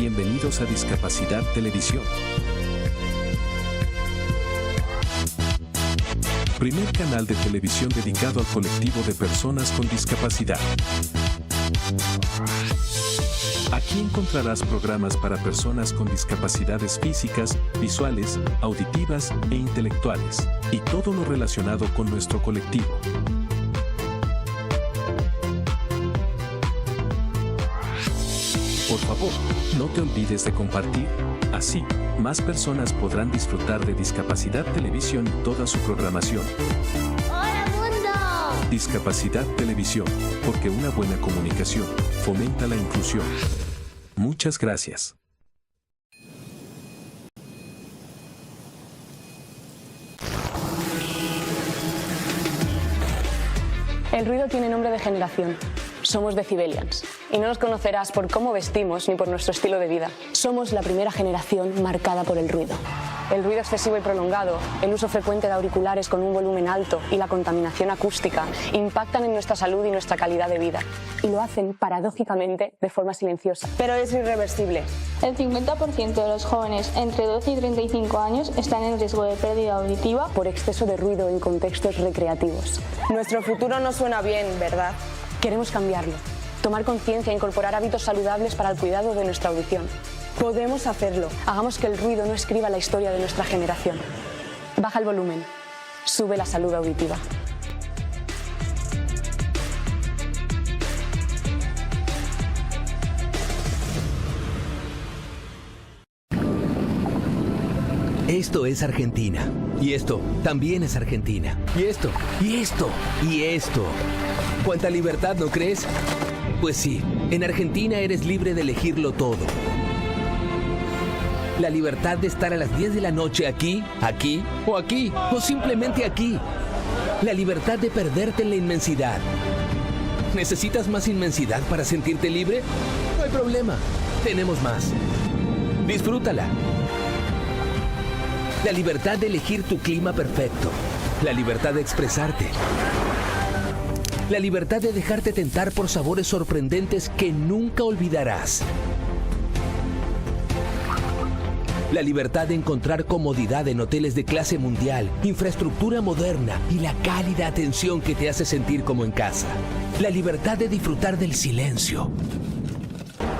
Bienvenidos a Discapacidad Televisión. Primer canal de televisión dedicado al colectivo de personas con discapacidad. Aquí encontrarás programas para personas con discapacidades físicas, visuales, auditivas e intelectuales, y todo lo relacionado con nuestro colectivo. Por favor, no te olvides de compartir. Así, más personas podrán disfrutar de Discapacidad Televisión y toda su programación. ¡Hola, mundo! Discapacidad Televisión, porque una buena comunicación fomenta la inclusión. Muchas gracias. El ruido tiene nombre de generación. Somos Decibelians. Y no nos conocerás por cómo vestimos ni por nuestro estilo de vida. Somos la primera generación marcada por el ruido. El ruido excesivo y prolongado, el uso frecuente de auriculares con un volumen alto y la contaminación acústica impactan en nuestra salud y nuestra calidad de vida. Y lo hacen, paradójicamente, de forma silenciosa. Pero es irreversible. El 50% de los jóvenes entre 12 y 35 años están en riesgo de pérdida auditiva Por exceso de ruido en contextos recreativos. Nuestro futuro no suena bien, ¿verdad? Queremos cambiarlo. Tomar conciencia e incorporar hábitos saludables para el cuidado de nuestra audición. Podemos hacerlo. Hagamos que el ruido no escriba la historia de nuestra generación. Baja el volumen. Sube la salud auditiva. Esto es Argentina. Y esto también es Argentina. Y esto, y esto, y esto. ¿Cuánta libertad, no crees? Pues sí, en Argentina eres libre de elegirlo todo. La libertad de estar a las 10 de la noche aquí, o simplemente aquí. La libertad de perderte en la inmensidad. ¿Necesitas más inmensidad para sentirte libre? No hay problema, tenemos más. Disfrútala. La libertad de elegir tu clima perfecto. La libertad de expresarte. La libertad de dejarte tentar por sabores sorprendentes que nunca olvidarás. La libertad de encontrar comodidad en hoteles de clase mundial, infraestructura moderna y la cálida atención que te hace sentir como en casa. La libertad de disfrutar del silencio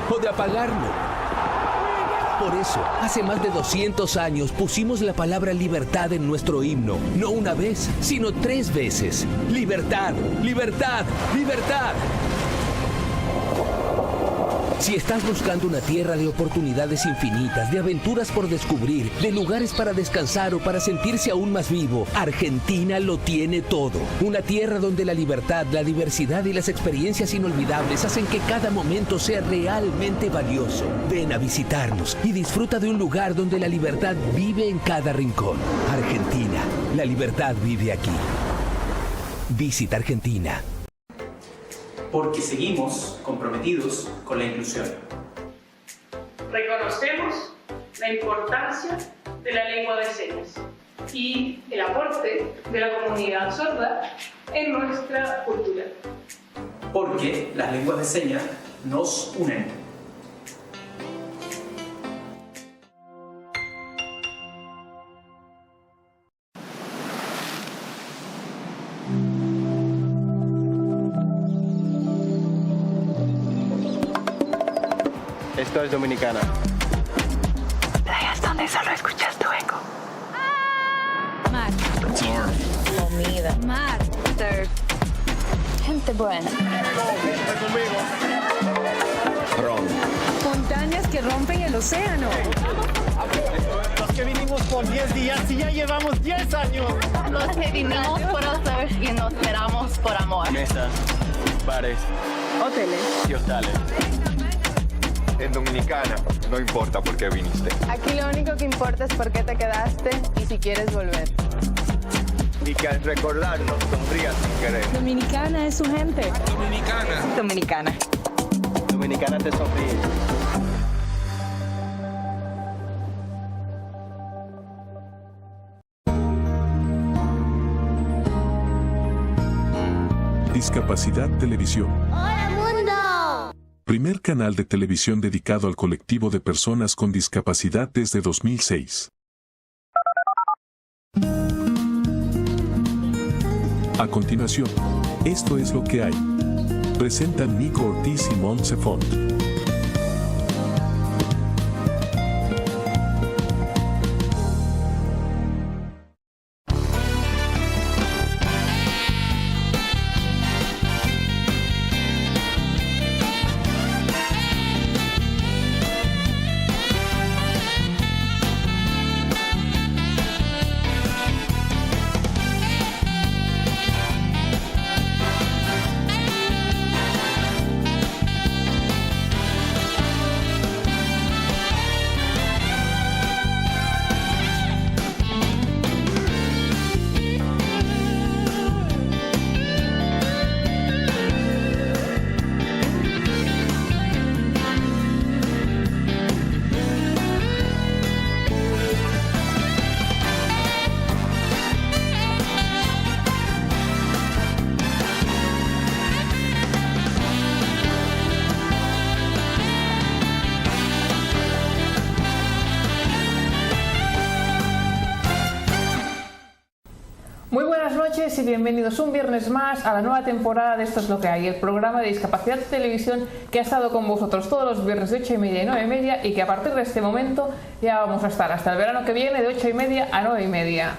o de apagarlo. Por eso, hace más de 200 años pusimos la palabra libertad en nuestro himno. No una vez, sino 3 veces. Libertad, libertad, libertad. Si estás buscando una tierra de oportunidades infinitas, de aventuras por descubrir, de lugares para descansar o para sentirse aún más vivo, Argentina lo tiene todo. Una tierra donde la libertad, la diversidad y las experiencias inolvidables hacen que cada momento sea realmente valioso. Ven a visitarnos y disfruta de un lugar donde la libertad vive en cada rincón. Argentina, la libertad vive aquí. Visita Argentina. Porque seguimos comprometidos con la inclusión. Reconocemos la importancia de la lengua de señas y el aporte de la comunidad sorda en nuestra cultura. Porque las lenguas de señas nos unen. Esto es Dominicana. Playas donde solo escuchas tu eco. Mar. Comida. Mar. Surf. Gente buena. Ron. Montañas que rompen el océano. Los que vinimos por 10 días y ya llevamos 10 años. Los que vinimos por hacer y nos quedamos por amor. Mesas, bares, Hoteles. y hostales. En Dominicana, no importa por qué viniste. Aquí lo único que importa es por qué te quedaste y si quieres volver. Y que al recordarnos sonrías sin querer. Dominicana es su gente. Dominicana. Dominicana. Dominicana te sonríe. Discapacidad Televisión. ¡Hola, primer canal de televisión dedicado al colectivo de personas con discapacidad desde 2006. A continuación, esto es lo que hay. Presentan Nico Ortiz y Montse Font. Y bienvenidos un viernes más a la nueva temporada de Esto es lo que hay, el programa de discapacidad de televisión que ha estado con vosotros todos los viernes de 8:30 y 9:30 y que a partir de este momento ya vamos a estar hasta el verano que viene de 8:30 a 9:30.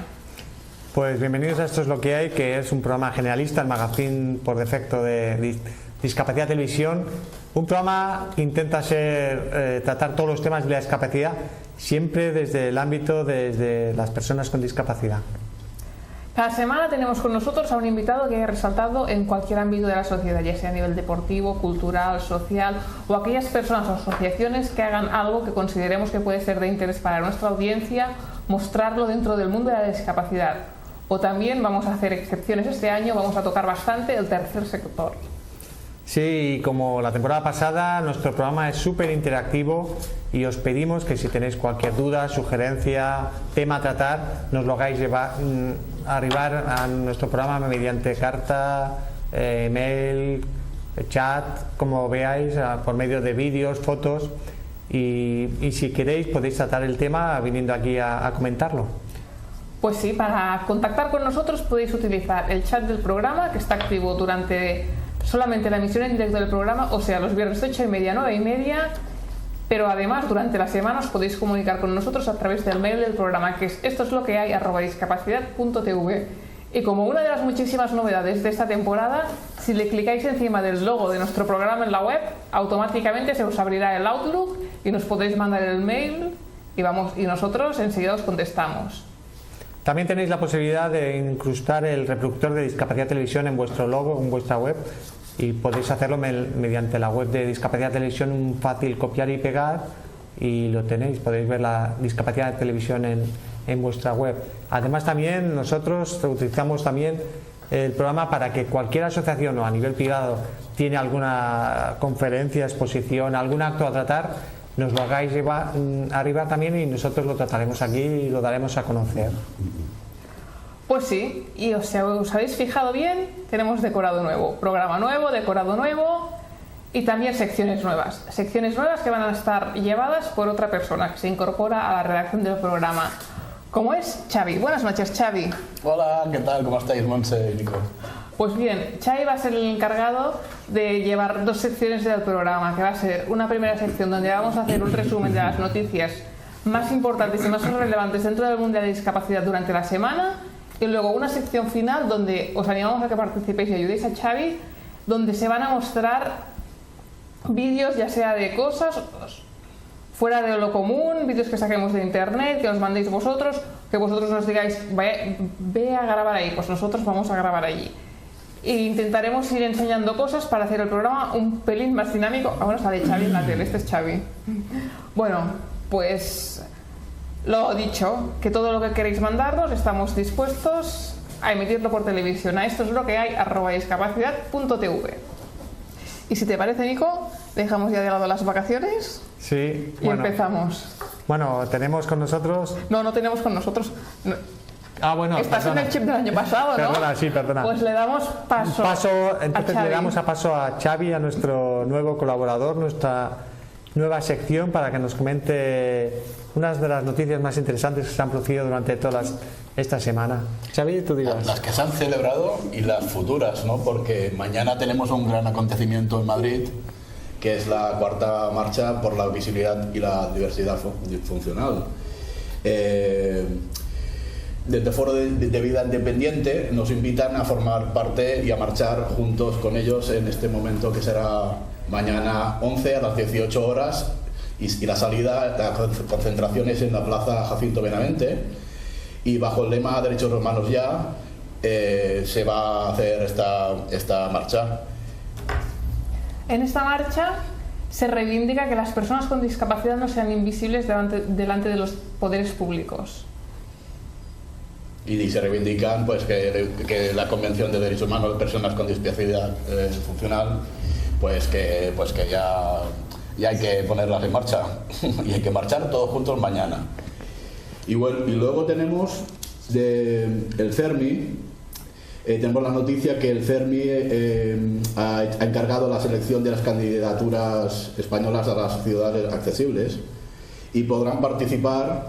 Pues bienvenidos a Esto es lo que hay, que es un programa generalista, el magazine por defecto de discapacidad de televisión. Un programa que intenta tratar todos los temas de la discapacidad, siempre desde el ámbito de las personas con discapacidad. Cada semana tenemos con nosotros a un invitado que haya resaltado en cualquier ámbito de la sociedad, ya sea a nivel deportivo, cultural, social o aquellas personas o asociaciones que hagan algo que consideremos que puede ser de interés para nuestra audiencia, mostrarlo dentro del mundo de la discapacidad. O también vamos a hacer excepciones este año, vamos a tocar bastante el tercer sector. Sí, como la temporada pasada, nuestro programa es súper interactivo y os pedimos que si tenéis cualquier duda, sugerencia, tema a tratar, nos lo hagáis arribar a nuestro programa mediante carta, email, chat, como veáis, por medio de vídeos, fotos y si queréis podéis tratar el tema viniendo aquí a comentarlo. Pues sí, para contactar con nosotros podéis utilizar el chat del programa que está activo durante solamente la emisión en directo del programa, o sea, los viernes de 8:30 a 9:30, pero además durante la semana os podéis comunicar con nosotros a través del mail del programa, que es estoslokehai@discapacidad.tv. Y como una de las muchísimas novedades de esta temporada, si le clicáis encima del logo de nuestro programa en la web, automáticamente se os abrirá el Outlook y nos podéis mandar el mail y nosotros enseguida os contestamos. También tenéis la posibilidad de incrustar el reproductor de Discapacidad Televisión en vuestro logo, en vuestra web, y podéis hacerlo mediante la web de Discapacidad Televisión, un fácil copiar y pegar, y lo tenéis, podéis ver la Discapacidad de Televisión en vuestra web. Además también nosotros utilizamos también el programa para que cualquier asociación o a nivel privado tiene alguna conferencia, exposición, algún acto a tratar, nos lo hagáis arriba también y nosotros lo trataremos aquí y lo daremos a conocer. Pues sí, y os habéis fijado bien, tenemos decorado nuevo, programa nuevo, decorado nuevo y también secciones nuevas que van a estar llevadas por otra persona que se incorpora a la redacción del programa, como es Xavi. Buenas noches, Xavi. Hola, ¿qué tal? ¿Cómo estáis, Montse y Nico? Pues bien, Xavi va a ser el encargado de llevar dos secciones del programa, que va a ser una primera sección donde vamos a hacer un resumen de las noticias más importantes y más relevantes dentro del mundo de la discapacidad durante la semana, y luego una sección final donde os animamos a que participéis y ayudéis a Xavi, donde se van a mostrar vídeos ya sea de cosas fuera de lo común, vídeos que saquemos de internet, que os mandéis vosotros, que vosotros nos digáis ve a grabar ahí, pues nosotros vamos a grabar allí. E intentaremos ir enseñando cosas para hacer el programa un pelín más dinámico. Ahora sale Xavi en la tele, este es Xavi. Bueno, pues lo dicho, que todo lo que queréis mandarnos estamos dispuestos a emitirlo por televisión. A esto es lo que hay, @discapacidad.tv. Y si te parece, Nico, dejamos ya de lado las vacaciones. Sí. Y empezamos. Bueno, tenemos con nosotros... No tenemos con nosotros. Bueno, estás en el chip del año pasado, ¿no? Perdona, sí, perdona. Pues le damos paso entonces a Xavi. le damos paso a Xavi, a nuestro nuevo colaborador, nuestra nueva sección, para que nos comente unas de las noticias más interesantes que se han producido durante esta semana. Xavi, tú dirás. Las que se han celebrado y las futuras, ¿no? Porque mañana tenemos un gran acontecimiento en Madrid, que es la cuarta marcha por la visibilidad y la diversidad funcional. Desde Foro de Vida Independiente nos invitan a formar parte y a marchar juntos con ellos en este momento, que será mañana 11 a las 18 horas, y la salida, la concentración es en la Plaza Jacinto Benavente, y bajo el lema Derechos Humanos Ya se va a hacer esta marcha. En esta marcha se reivindica que las personas con discapacidad no sean invisibles delante de los poderes públicos. Y se reivindican pues que la Convención de Derechos Humanos de Personas con Discapacidad Funcional pues que ya hay que ponerlas en marcha y hay que marchar todos juntos mañana. Y luego tenemos el CERMI. Tenemos la noticia que el CERMI ha encargado la selección de las candidaturas españolas a las ciudades accesibles, y podrán participar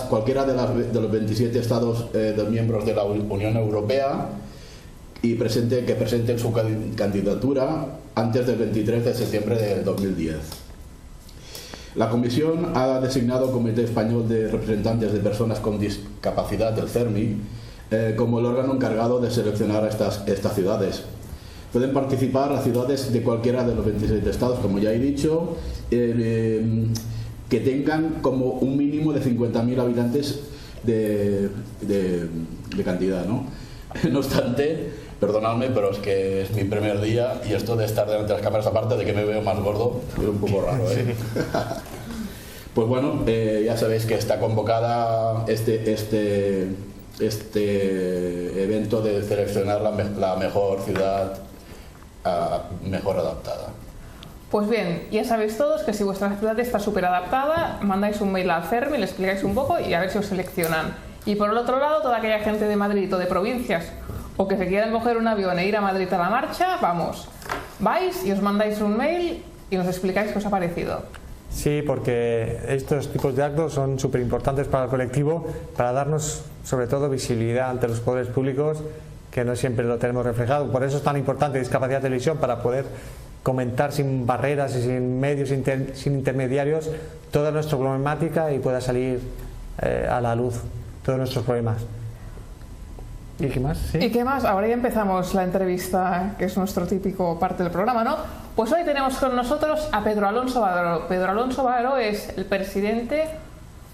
cualquiera de los 27 Estados miembros de la Unión Europea que presenten su candidatura antes del 23 de septiembre del 2010. La Comisión ha designado Comité Español de Representantes de Personas con Discapacidad, del CERMI, como el órgano encargado de seleccionar estas ciudades. Pueden participar las ciudades de cualquiera de los 27 estados, como ya he dicho, que tengan como un mínimo de 50.000 habitantes de cantidad, ¿no? No obstante, perdonadme, pero es que es mi primer día y esto de estar delante de las cámaras, aparte de que me veo más gordo, es un poco raro, ¿eh? Sí. Pues bueno, ya sabéis que está convocada este evento de seleccionar la mejor ciudad mejor adaptada. Pues bien, ya sabéis todos que si vuestra ciudad está súper adaptada, mandáis un mail al CERMI, le explicáis un poco y a ver si os seleccionan. Y por el otro lado, toda aquella gente de Madrid o de provincias, o que se quieran coger un avión e ir a Madrid a la marcha, vamos, vais y os mandáis un mail y nos explicáis qué os ha parecido. Sí, porque estos tipos de actos son súper importantes para el colectivo, para darnos sobre todo visibilidad ante los poderes públicos, que no siempre lo tenemos reflejado. Por eso es tan importante Discapacidad Televisión, para poder comentar sin barreras y sin medios, sin intermediarios, toda nuestra problemática y pueda salir a la luz todos nuestros problemas. ¿Y qué más? ¿Sí? ¿Y qué más? Ahora ya empezamos la entrevista, que es nuestro típico parte del programa, ¿no? Pues hoy tenemos con nosotros a Pedro Alonso Baró. Pedro Alonso Baró es el presidente,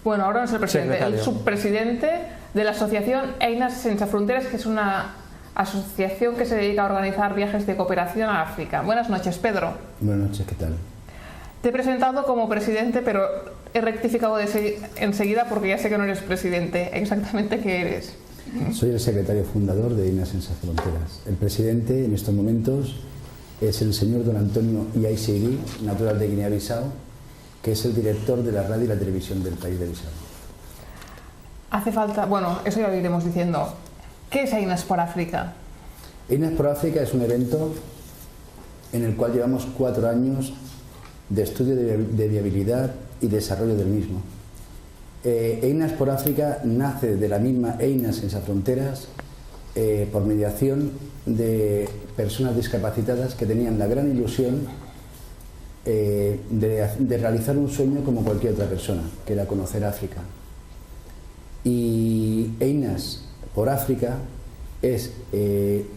bueno, ahora no es el presidente, secretario, el subpresidente de la asociación Eines Sense Fronteras, que es una asociación que se dedica a organizar viajes de cooperación a África. Buenas noches, Pedro. Buenas noches, ¿qué tal? Te he presentado como presidente, pero he rectificado enseguida porque ya sé que no eres presidente. ¿Exactamente qué eres? Soy el secretario fundador de Eines Sense Fronteras. El presidente en estos momentos es el señor don Antonio Iaisegui, natural de Guinea-Bissau, que es el director de la radio y la televisión del país de Bissau. Hace falta, bueno, eso ya lo iremos diciendo. ¿Qué es Eines por África? Eines por África es un evento en el cual llevamos 4 años de estudio de viabilidad y desarrollo del mismo. Eines por África nace de la misma Eines Sense Fronteras por mediación de personas discapacitadas que tenían la gran ilusión de realizar un sueño como cualquier otra persona, que era conocer África. Y Eines por África es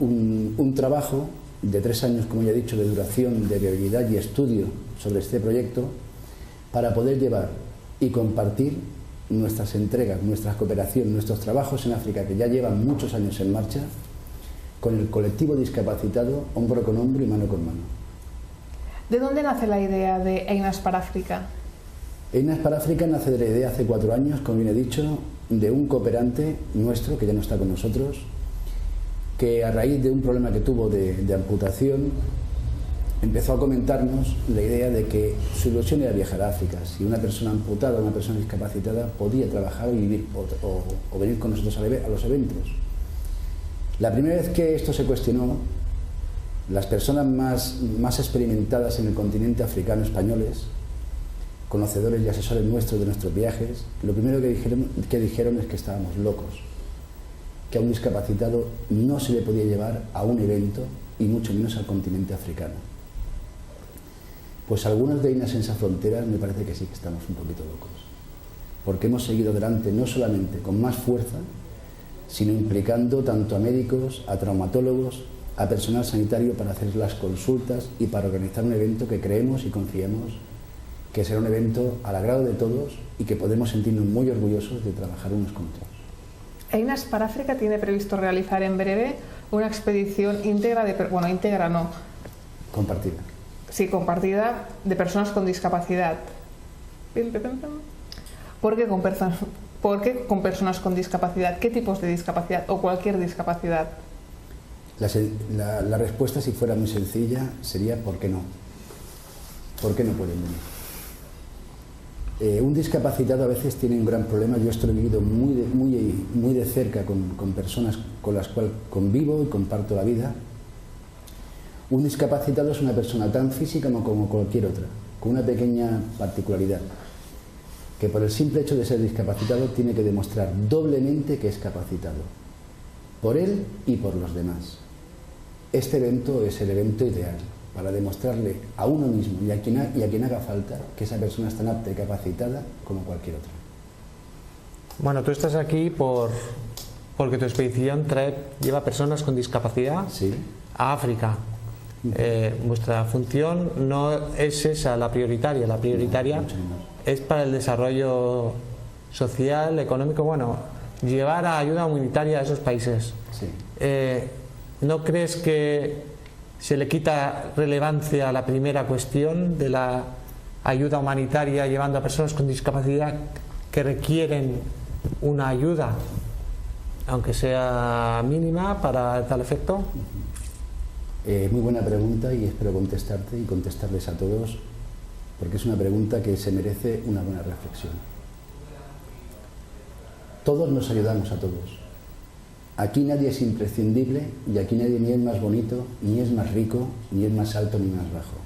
un trabajo de 3 años, como ya he dicho, de duración, de viabilidad y estudio sobre este proyecto, para poder llevar y compartir nuestras entregas, nuestra cooperación, nuestros trabajos en África, que ya llevan muchos años en marcha, con el colectivo discapacitado, hombro con hombro y mano con mano. ¿De dónde nace la idea de Eines para África? Eines para África nace de la idea hace 4 años, como bien he dicho, de un cooperante nuestro, que ya no está con nosotros, que a raíz de un problema que tuvo de amputación, empezó a comentarnos la idea de que su ilusión era viajar a África. Si una persona amputada, una persona discapacitada podía trabajar y vivir o venir con nosotros a los eventos. La primera vez que esto se cuestionó, las personas más experimentadas en el continente africano, españoles, conocedores y asesores nuestros de nuestros viajes, lo primero que dijeron es que estábamos locos, que a un discapacitado no se le podía llevar a un evento y mucho menos al continente africano. Pues algunos de Einas Sense Fronteras me parece que sí que estamos un poquito locos, porque hemos seguido adelante no solamente con más fuerza, sino implicando tanto a médicos, a traumatólogos, a personal sanitario para hacer las consultas y para organizar un evento que creemos y confiamos que será un evento al agrado de todos y que podemos sentirnos muy orgullosos de trabajar unos con otros. Einas para África tiene previsto realizar en breve una expedición íntegra compartida. Sí, compartida de personas con discapacidad. ¿Por qué con personas con discapacidad? ¿Qué tipos de discapacidad o cualquier discapacidad? La respuesta, si fuera muy sencilla, sería ¿por qué no? ¿Por qué no pueden venir? Un discapacitado a veces tiene un gran problema. Yo esto lo he vivido muy de cerca con personas con las cuales convivo y comparto la vida. Un discapacitado es una persona tan física como cualquier otra, con una pequeña particularidad, que por el simple hecho de ser discapacitado tiene que demostrar doblemente que es capacitado, por él y por los demás. Este evento es el evento ideal para demostrarle a uno mismo y a quien haga falta que esa persona es tan apta y capacitada como cualquier otra. Bueno, tú estás aquí porque tu expedición lleva personas con discapacidad a África. Vuestra función no es esa la prioritaria es para el desarrollo social, económico, llevar ayuda humanitaria a esos países. ¿No crees que se le quita relevancia a la primera cuestión de la ayuda humanitaria llevando a personas con discapacidad que requieren una ayuda, aunque sea mínima, para tal efecto? Muy buena pregunta y espero contestarte y contestarles a todos, porque es una pregunta que se merece una buena reflexión. Todos nos ayudamos a todos. Aquí nadie es imprescindible y aquí nadie ni es más bonito, ni es más rico, ni es más alto, ni más bajo.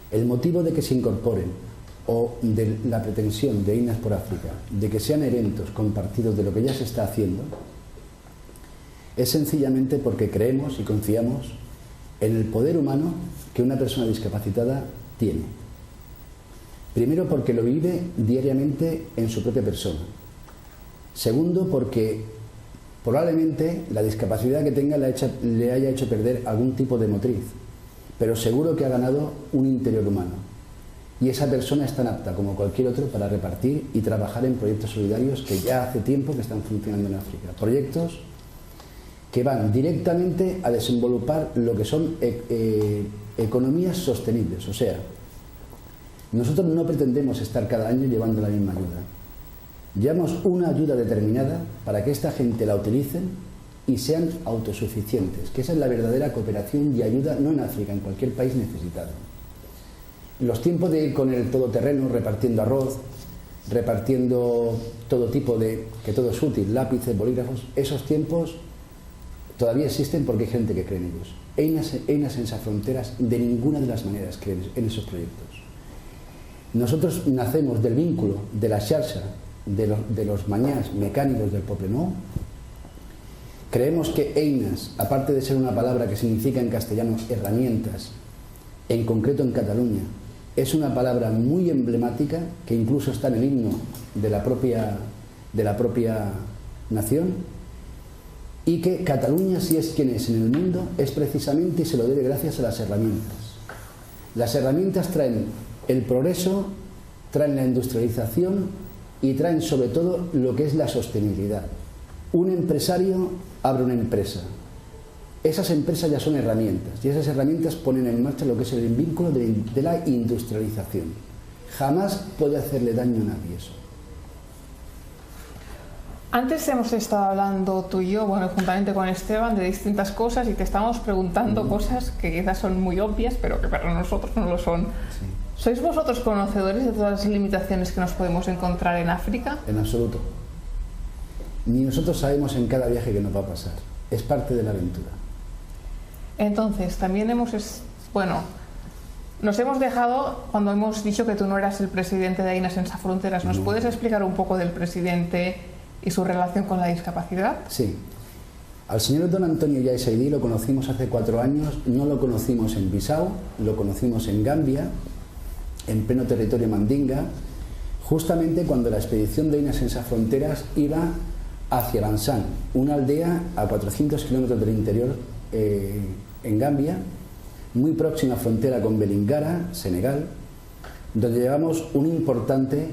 El motivo de que se incorporen o de la pretensión de Einas por África, de que sean eventos compartidos de lo que ya se está haciendo, es sencillamente porque creemos y confiamos en el poder humano que una persona discapacitada tiene. Primero, porque lo vive diariamente en su propia persona. Segundo, porque probablemente la discapacidad que tenga le haya hecho perder algún tipo de motriz, pero seguro que ha ganado un interior humano. Y esa persona es tan apta como cualquier otro para repartir y trabajar en proyectos solidarios que ya hace tiempo que están funcionando en África. Proyectos que van directamente a desenvolupar lo que son economías sostenibles. O sea, nosotros no pretendemos estar cada año llevando la misma ayuda. Llevamos una ayuda determinada para que esta gente la utilicen y sean autosuficientes, que esa es la verdadera cooperación y ayuda, no en África, en cualquier país necesitado. Los tiempos de ir con el todoterreno, repartiendo arroz, repartiendo todo tipo de, que todo es útil, lápices, bolígrafos, esos tiempos todavía existen porque hay gente que cree en ellos. Einas Sense Fronteras de ninguna de las maneras creen en esos proyectos. Nosotros nacemos del vínculo de la xarxa de los mañás mecánicos del Poblenou. Creemos que Einas, aparte de ser una palabra que significa en castellano herramientas, en concreto en Cataluña, es una palabra muy emblemática que incluso está en el himno de la propia nación, y que Cataluña, si es quien es en el mundo, es precisamente y se lo debe gracias a las herramientas. Las herramientas traen el progreso, traen la industrialización y traen sobre todo lo que es la sostenibilidad. Un empresario abre una empresa. Esas empresas ya son herramientas y esas herramientas ponen en marcha lo que es el vínculo de la industrialización. Jamás puede hacerle daño a nadie eso. Antes hemos estado hablando tú y yo, bueno, juntamente con Esteban, de distintas cosas y te estamos preguntando cosas que quizás son muy obvias, pero que para nosotros no lo son. Sí. ¿Sois vosotros conocedores de todas las limitaciones que nos podemos encontrar en África? En absoluto. Ni nosotros sabemos en cada viaje que nos va a pasar. Es parte de la aventura. Entonces, también nos hemos dejado cuando hemos dicho que tú no eras el presidente de AINA Sense Fronteras. ¿Nos puedes explicar un poco del presidente y su relación con la discapacidad? Sí. Al señor don Antonio Yai Saidi lo conocimos hace 4 años, no lo conocimos en Bissau, lo conocimos en Gambia, en pleno territorio mandinga, justamente cuando la expedición de AINA Sense Fronteras iba hacia Lansang, una aldea a 400 kilómetros del interior en Gambia, muy próxima frontera con Belingara, Senegal, donde llevamos un importante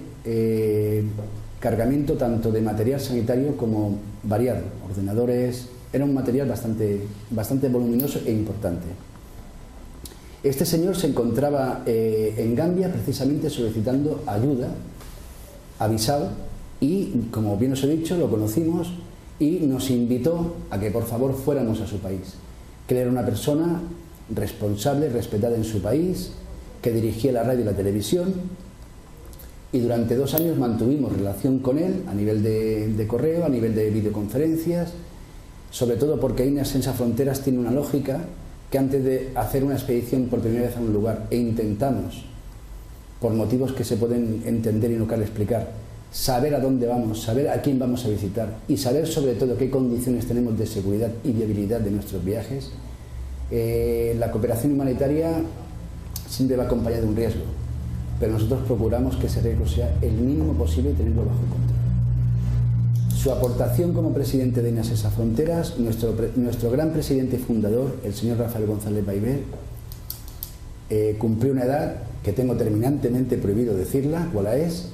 cargamento tanto de material sanitario como variado, ordenadores, era un material bastante voluminoso e importante. Este señor se encontraba en Gambia precisamente solicitando ayuda a Bissau y, como bien os he dicho, lo conocimos y nos invitó a que por favor fuéramos a su país, que él era una persona responsable, respetada en su país, que dirigía la radio y la televisión, y durante 2 años mantuvimos relación con él a nivel de correo, a nivel de videoconferencias, sobre todo porque AINA Sense Fronteras tiene una lógica que antes de hacer una expedición por primera vez a un lugar e intentamos, por motivos que se pueden entender y no cabe explicar, saber a dónde vamos, saber a quién vamos a visitar y saber sobre todo qué condiciones tenemos de seguridad y viabilidad de nuestros viajes, la cooperación humanitaria siempre va acompañada de un riesgo, pero nosotros procuramos que ese riesgo sea el mínimo posible y tenerlo bajo control. Su aportación como presidente de AINA Sense Fronteras, nuestro gran presidente y fundador, el señor Rafael González Baiber, cumplió una edad que tengo terminantemente prohibido decirla, cuál es,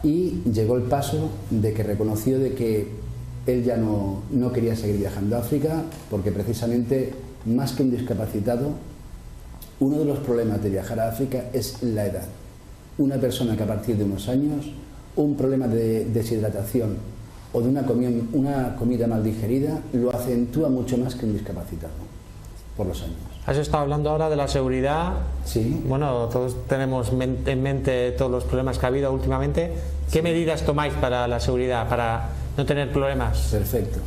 y llegó el paso de que reconoció de que él ya no quería seguir viajando a África, porque precisamente, más que un discapacitado, uno de los problemas de viajar a África es la edad. Una persona que a partir de unos años, un problema de deshidratación o de una comida mal digerida, lo acentúa mucho más que un discapacitado, por los años. Has estado hablando ahora de la seguridad. Sí. Bueno, todos tenemos en mente todos los problemas que ha habido últimamente. ¿Qué medidas tomáis para la seguridad, para no tener problemas? Perfecto.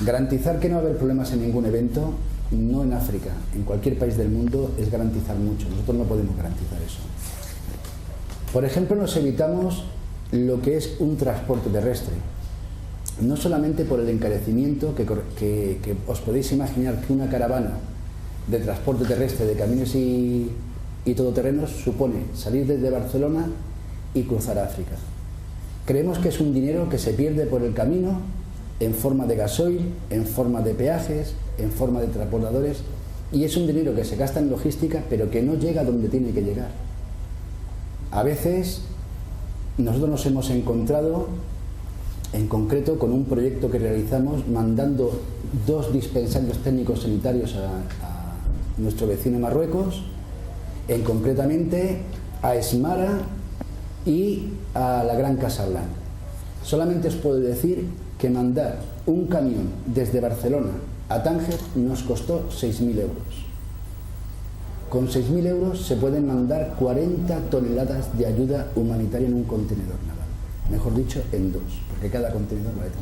Garantizar que no va a haber problemas en ningún evento, no en África, en cualquier país del mundo, es garantizar mucho. Nosotros no podemos garantizar eso. Por ejemplo, nos evitamos lo que es un transporte terrestre. No solamente por el encarecimiento que os podéis imaginar que una caravana de transporte terrestre de camiones y todoterrenos supone salir desde Barcelona y cruzar África. Creemos que es un dinero que se pierde por el camino en forma de gasoil, en forma de peajes, en forma de transportadores, y es un dinero que se gasta en logística pero que no llega donde tiene que llegar. A veces nosotros nos hemos encontrado en concreto con un proyecto que realizamos mandando 2 dispensarios técnicos sanitarios a nuestro vecino Marruecos, concretamente a Esmara y a la Gran Casablanca. Solamente os puedo decir que mandar un camión desde Barcelona a Tánger nos costó 6.000 euros. Con 6.000 euros se pueden mandar 40 toneladas de ayuda humanitaria en un contenedor naval. Mejor dicho, en 2, porque cada contenedor vale 3.000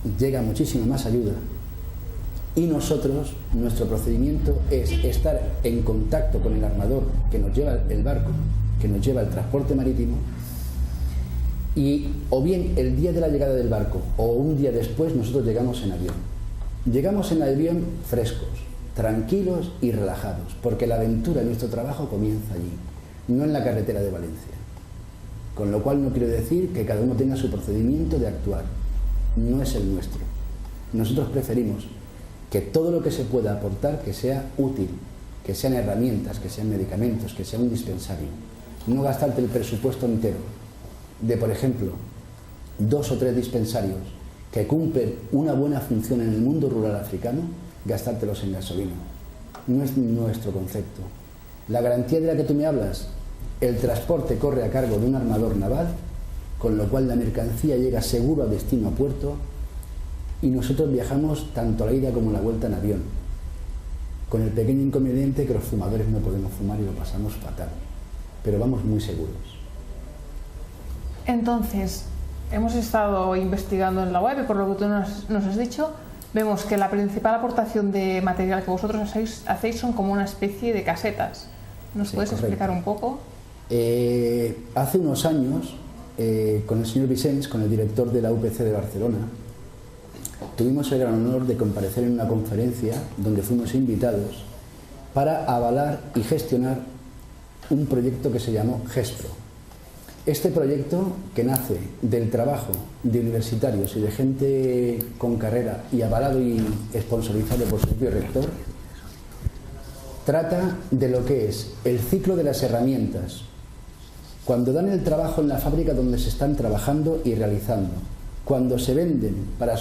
euros. Llega muchísima más ayuda y nosotros, nuestro procedimiento es estar en contacto con el armador que nos lleva el barco, que nos lleva el transporte marítimo, y o bien el día de la llegada del barco o un día después nosotros llegamos en avión. Llegamos en avión frescos, tranquilos y relajados, porque la aventura de nuestro trabajo comienza allí, no en la carretera de Valencia. Con lo cual no quiero decir que cada uno tenga su procedimiento de actuar, no es el nuestro. Nosotros preferimos que todo lo que se pueda aportar que sea útil, que sean herramientas, que sean medicamentos, que sea un dispensario. No gastarte el presupuesto entero de, por ejemplo, 2 o 3 dispensarios que cumplen una buena función en el mundo rural africano, gastártelos en gasolina. No es nuestro concepto. La garantía de la que tú me hablas, el transporte corre a cargo de un armador naval con lo cual la mercancía llega seguro a destino a puerto y nosotros viajamos tanto a la ida como a la vuelta en avión, con el pequeño inconveniente que los fumadores no podemos fumar y lo pasamos fatal, pero vamos muy seguros. Entonces, hemos estado investigando en la web y por lo que tú nos has dicho, vemos que la principal aportación de material que vosotros hacéis son como una especie de casetas. ¿Nos puedes explicar un poco? Hace unos años, con el señor Vicens, con el director de la UPC de Barcelona, tuvimos el gran honor de comparecer en una conferencia donde fuimos invitados para avalar y gestionar un proyecto que se llamó GESPRO. Este proyecto, que nace del trabajo de universitarios y de gente con carrera y avalado y sponsorizado por su propio rector, trata de lo que es el ciclo de las herramientas cuando dan el trabajo en la fábrica donde se están trabajando y realizando, cuando se venden para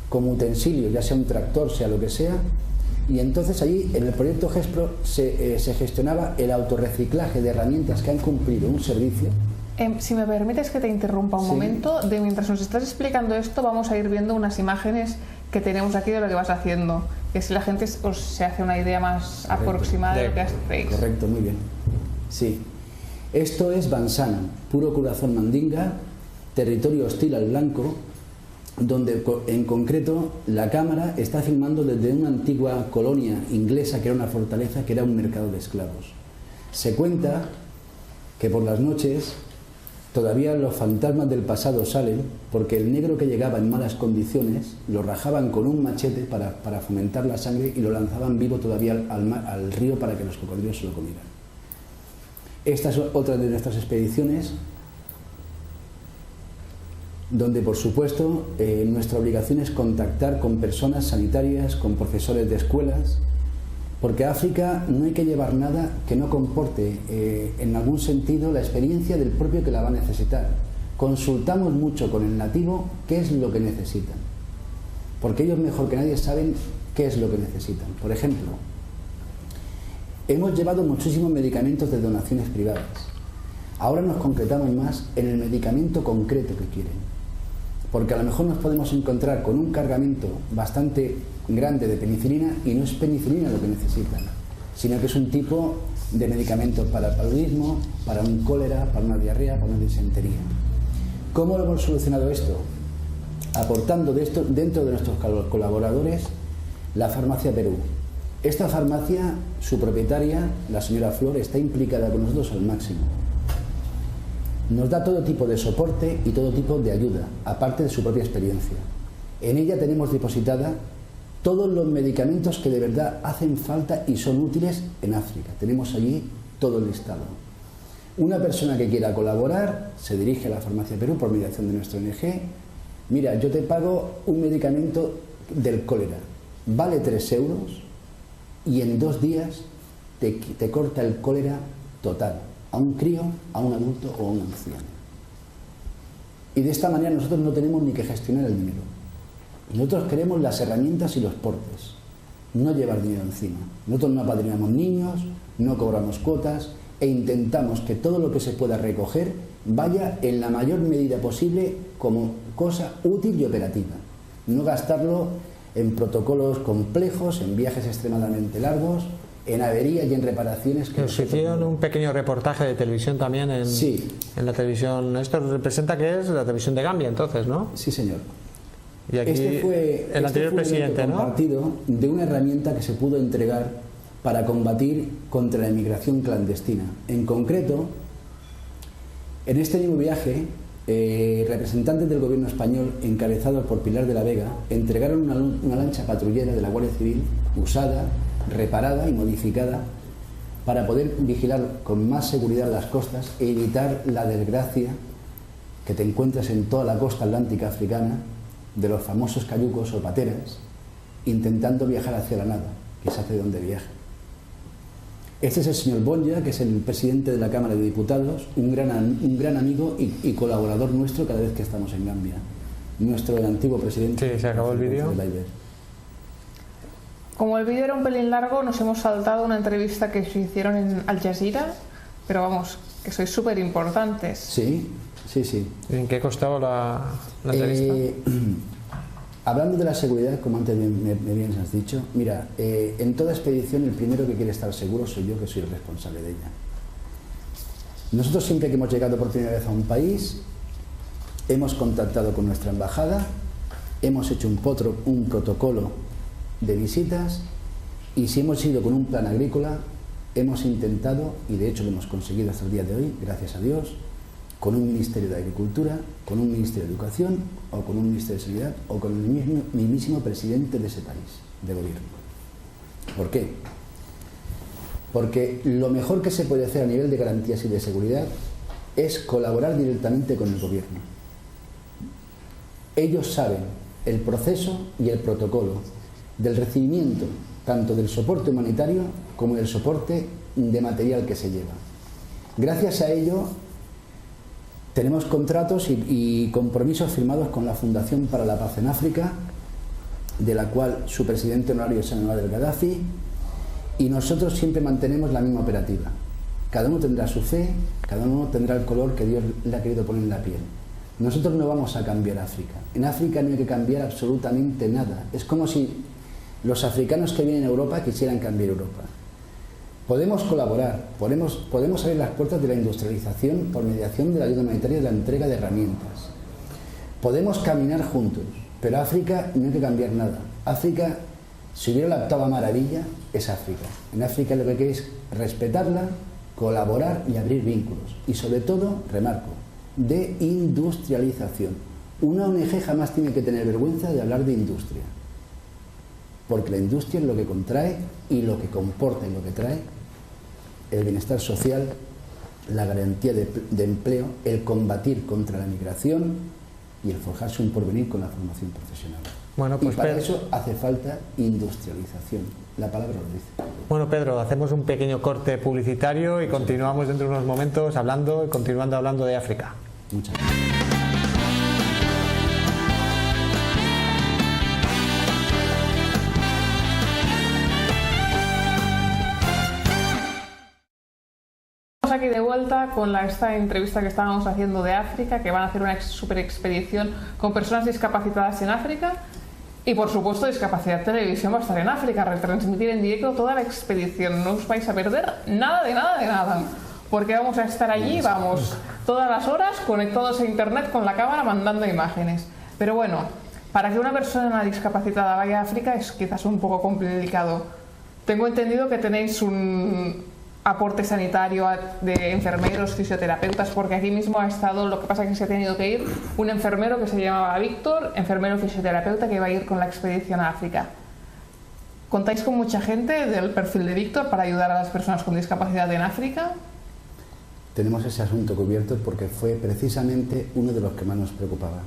como utensilio, ya sea un tractor, sea lo que sea, y entonces allí en el proyecto GESPRO se gestionaba el autorreciclaje de herramientas que han cumplido un servicio. Si me permites que te interrumpa un momento, mientras nos estás explicando esto vamos a ir viendo unas imágenes que tenemos aquí de lo que vas haciendo, que si la gente se hace una idea más aproximada de lo que hacéis. Correcto, muy bien. Sí. Esto es Bansana, puro corazón mandinga, territorio hostil al blanco, donde en concreto la cámara está filmando desde una antigua colonia inglesa que era una fortaleza, que era un mercado de esclavos. Se cuenta que por las noches todavía los fantasmas del pasado salen porque el negro que llegaba en malas condiciones lo rajaban con un machete para fomentar la sangre y lo lanzaban vivo todavía al río para que los cocodrilos se lo comieran. Esta es otra de nuestras expediciones donde por supuesto nuestra obligación es contactar con personas sanitarias, con profesores de escuelas, porque a África no hay que llevar nada que no comporte en algún sentido la experiencia del propio que la va a necesitar. Consultamos mucho con el nativo qué es lo que necesitan, porque ellos mejor que nadie saben qué es lo que necesitan. Por ejemplo, hemos llevado muchísimos medicamentos de donaciones privadas. Ahora nos concretamos más en el medicamento concreto que quieren, porque a lo mejor nos podemos encontrar con un cargamento bastante grande de penicilina y no es penicilina lo que necesitan, sino que es un tipo de medicamento para el paludismo, para un cólera, para una diarrea, para una disentería. ¿Cómo lo hemos solucionado esto? Aportando dentro de nuestros colaboradores la Farmacia Perú. Esta farmacia, su propietaria, la señora Flor, está implicada con nosotros al máximo. Nos da todo tipo de soporte y todo tipo de ayuda, aparte de su propia experiencia. En ella tenemos depositada todos los medicamentos que de verdad hacen falta y son útiles en África. Tenemos allí todo el listado. Una persona que quiera colaborar se dirige a la Farmacia Perú por mediación de nuestra ONG. Mira, yo te pago un medicamento del cólera, vale 3 euros y en 2 días te corta el cólera total, a un crío, a un adulto o a un anciano. Y de esta manera nosotros no tenemos ni que gestionar el dinero. Nosotros queremos las herramientas y los portes, no llevar dinero encima. Nosotros no apadrinamos niños, no cobramos cuotas e intentamos que todo lo que se pueda recoger vaya en la mayor medida posible como cosa útil y operativa. No gastarlo en protocolos complejos, en viajes extremadamente largos, en averías y en reparaciones. Que os hicieron un pequeño reportaje de televisión también en la televisión. Esto representa que es la televisión de Gambia, entonces, ¿no? Sí, señor. Y aquí el anterior presidente, ¿no? Compartido de una herramienta que se pudo entregar para combatir contra la inmigración clandestina. En concreto, en este mismo viaje, representantes del gobierno español, encabezados por Pilar de la Vega, entregaron una lancha patrullera de la Guardia Civil usada, reparada y modificada para poder vigilar con más seguridad las costas e evitar la desgracia que te encuentras en toda la costa atlántica africana de los famosos cayucos o pateras intentando viajar hacia la nada, que se hace donde viaja. Este es el señor Bonja, que es el presidente de la Cámara de Diputados, un gran amigo y colaborador nuestro cada vez que estamos en Gambia. Nuestro antiguo presidente. Sí, se acabó el vídeo. Como el vídeo era un pelín largo, nos hemos saltado una entrevista que se hicieron en Al Jazeera, pero vamos, que sois súper importantes. Sí, Sí, sí. ¿En qué costaba la entrevista? Hablando de la seguridad, como antes me bien has dicho, mira, en toda expedición el primero que quiere estar seguro soy yo, que soy el responsable de ella. Nosotros siempre que hemos llegado por primera vez a un país, hemos contactado con nuestra embajada, hemos hecho un protocolo de visitas, y si hemos ido con un plan agrícola, hemos intentado, y de hecho lo hemos conseguido hasta el día de hoy, gracias a Dios, con un Ministerio de Agricultura, con un Ministerio de Educación, o con un Ministerio de Seguridad, o con el mismísimo presidente de ese país, de gobierno. ¿Por qué? Porque lo mejor que se puede hacer a nivel de garantías y de seguridad es colaborar directamente con el gobierno. Ellos saben el proceso y el protocolo del recibimiento tanto del soporte humanitario como del soporte de material que se lleva. Gracias a ello tenemos contratos y compromisos firmados con la Fundación para la Paz en África, de la cual su presidente honorario es Anwar el-Gaddafi, y nosotros siempre mantenemos la misma operativa. Cada uno tendrá su fe, cada uno tendrá el color que Dios le ha querido poner en la piel. Nosotros no vamos a cambiar África. En África no hay que cambiar absolutamente nada. Es como si los africanos que vienen a Europa quisieran cambiar Europa. Podemos colaborar, podemos abrir las puertas de la industrialización por mediación de la ayuda humanitaria y de la entrega de herramientas. Podemos caminar juntos, pero África no hay que cambiar nada. África, si hubiera la octava maravilla, es África. En África lo que hay que es respetarla, colaborar y abrir vínculos. Y sobre todo, remarco, de industrialización. Una ONG jamás tiene que tener vergüenza de hablar de industria, porque la industria es lo que contrae y lo que comporta y lo que trae el bienestar social, la garantía de empleo, el combatir contra la migración y el forjarse un porvenir con la formación profesional. Bueno, pues y para eso hace falta industrialización. La palabra lo dice. Bueno, Pedro, hacemos un pequeño corte publicitario y continuamos dentro de unos momentos continuando hablando de África. Muchas gracias. Aquí de vuelta con esta entrevista que estábamos haciendo de África, que van a hacer una super expedición con personas discapacitadas en África, y por supuesto Discapacidad Televisión va a estar en África, retransmitir en directo toda la expedición. No os vais a perder nada de nada, porque vamos a estar allí, vamos, todas las horas conectados a internet con la cámara mandando imágenes. Pero bueno, para que una persona discapacitada vaya a África es quizás un poco complicado. Tengo entendido que tenéis un aporte sanitario de enfermeros, fisioterapeutas, porque aquí mismo ha estado, lo que pasa es que se ha tenido que ir un enfermero que se llamaba Víctor, enfermero fisioterapeuta, que va a ir con la expedición a África. ¿Contáis con mucha gente del perfil de Víctor para ayudar a las personas con discapacidad en África? Tenemos ese asunto cubierto porque fue precisamente uno de los que más nos preocupaba.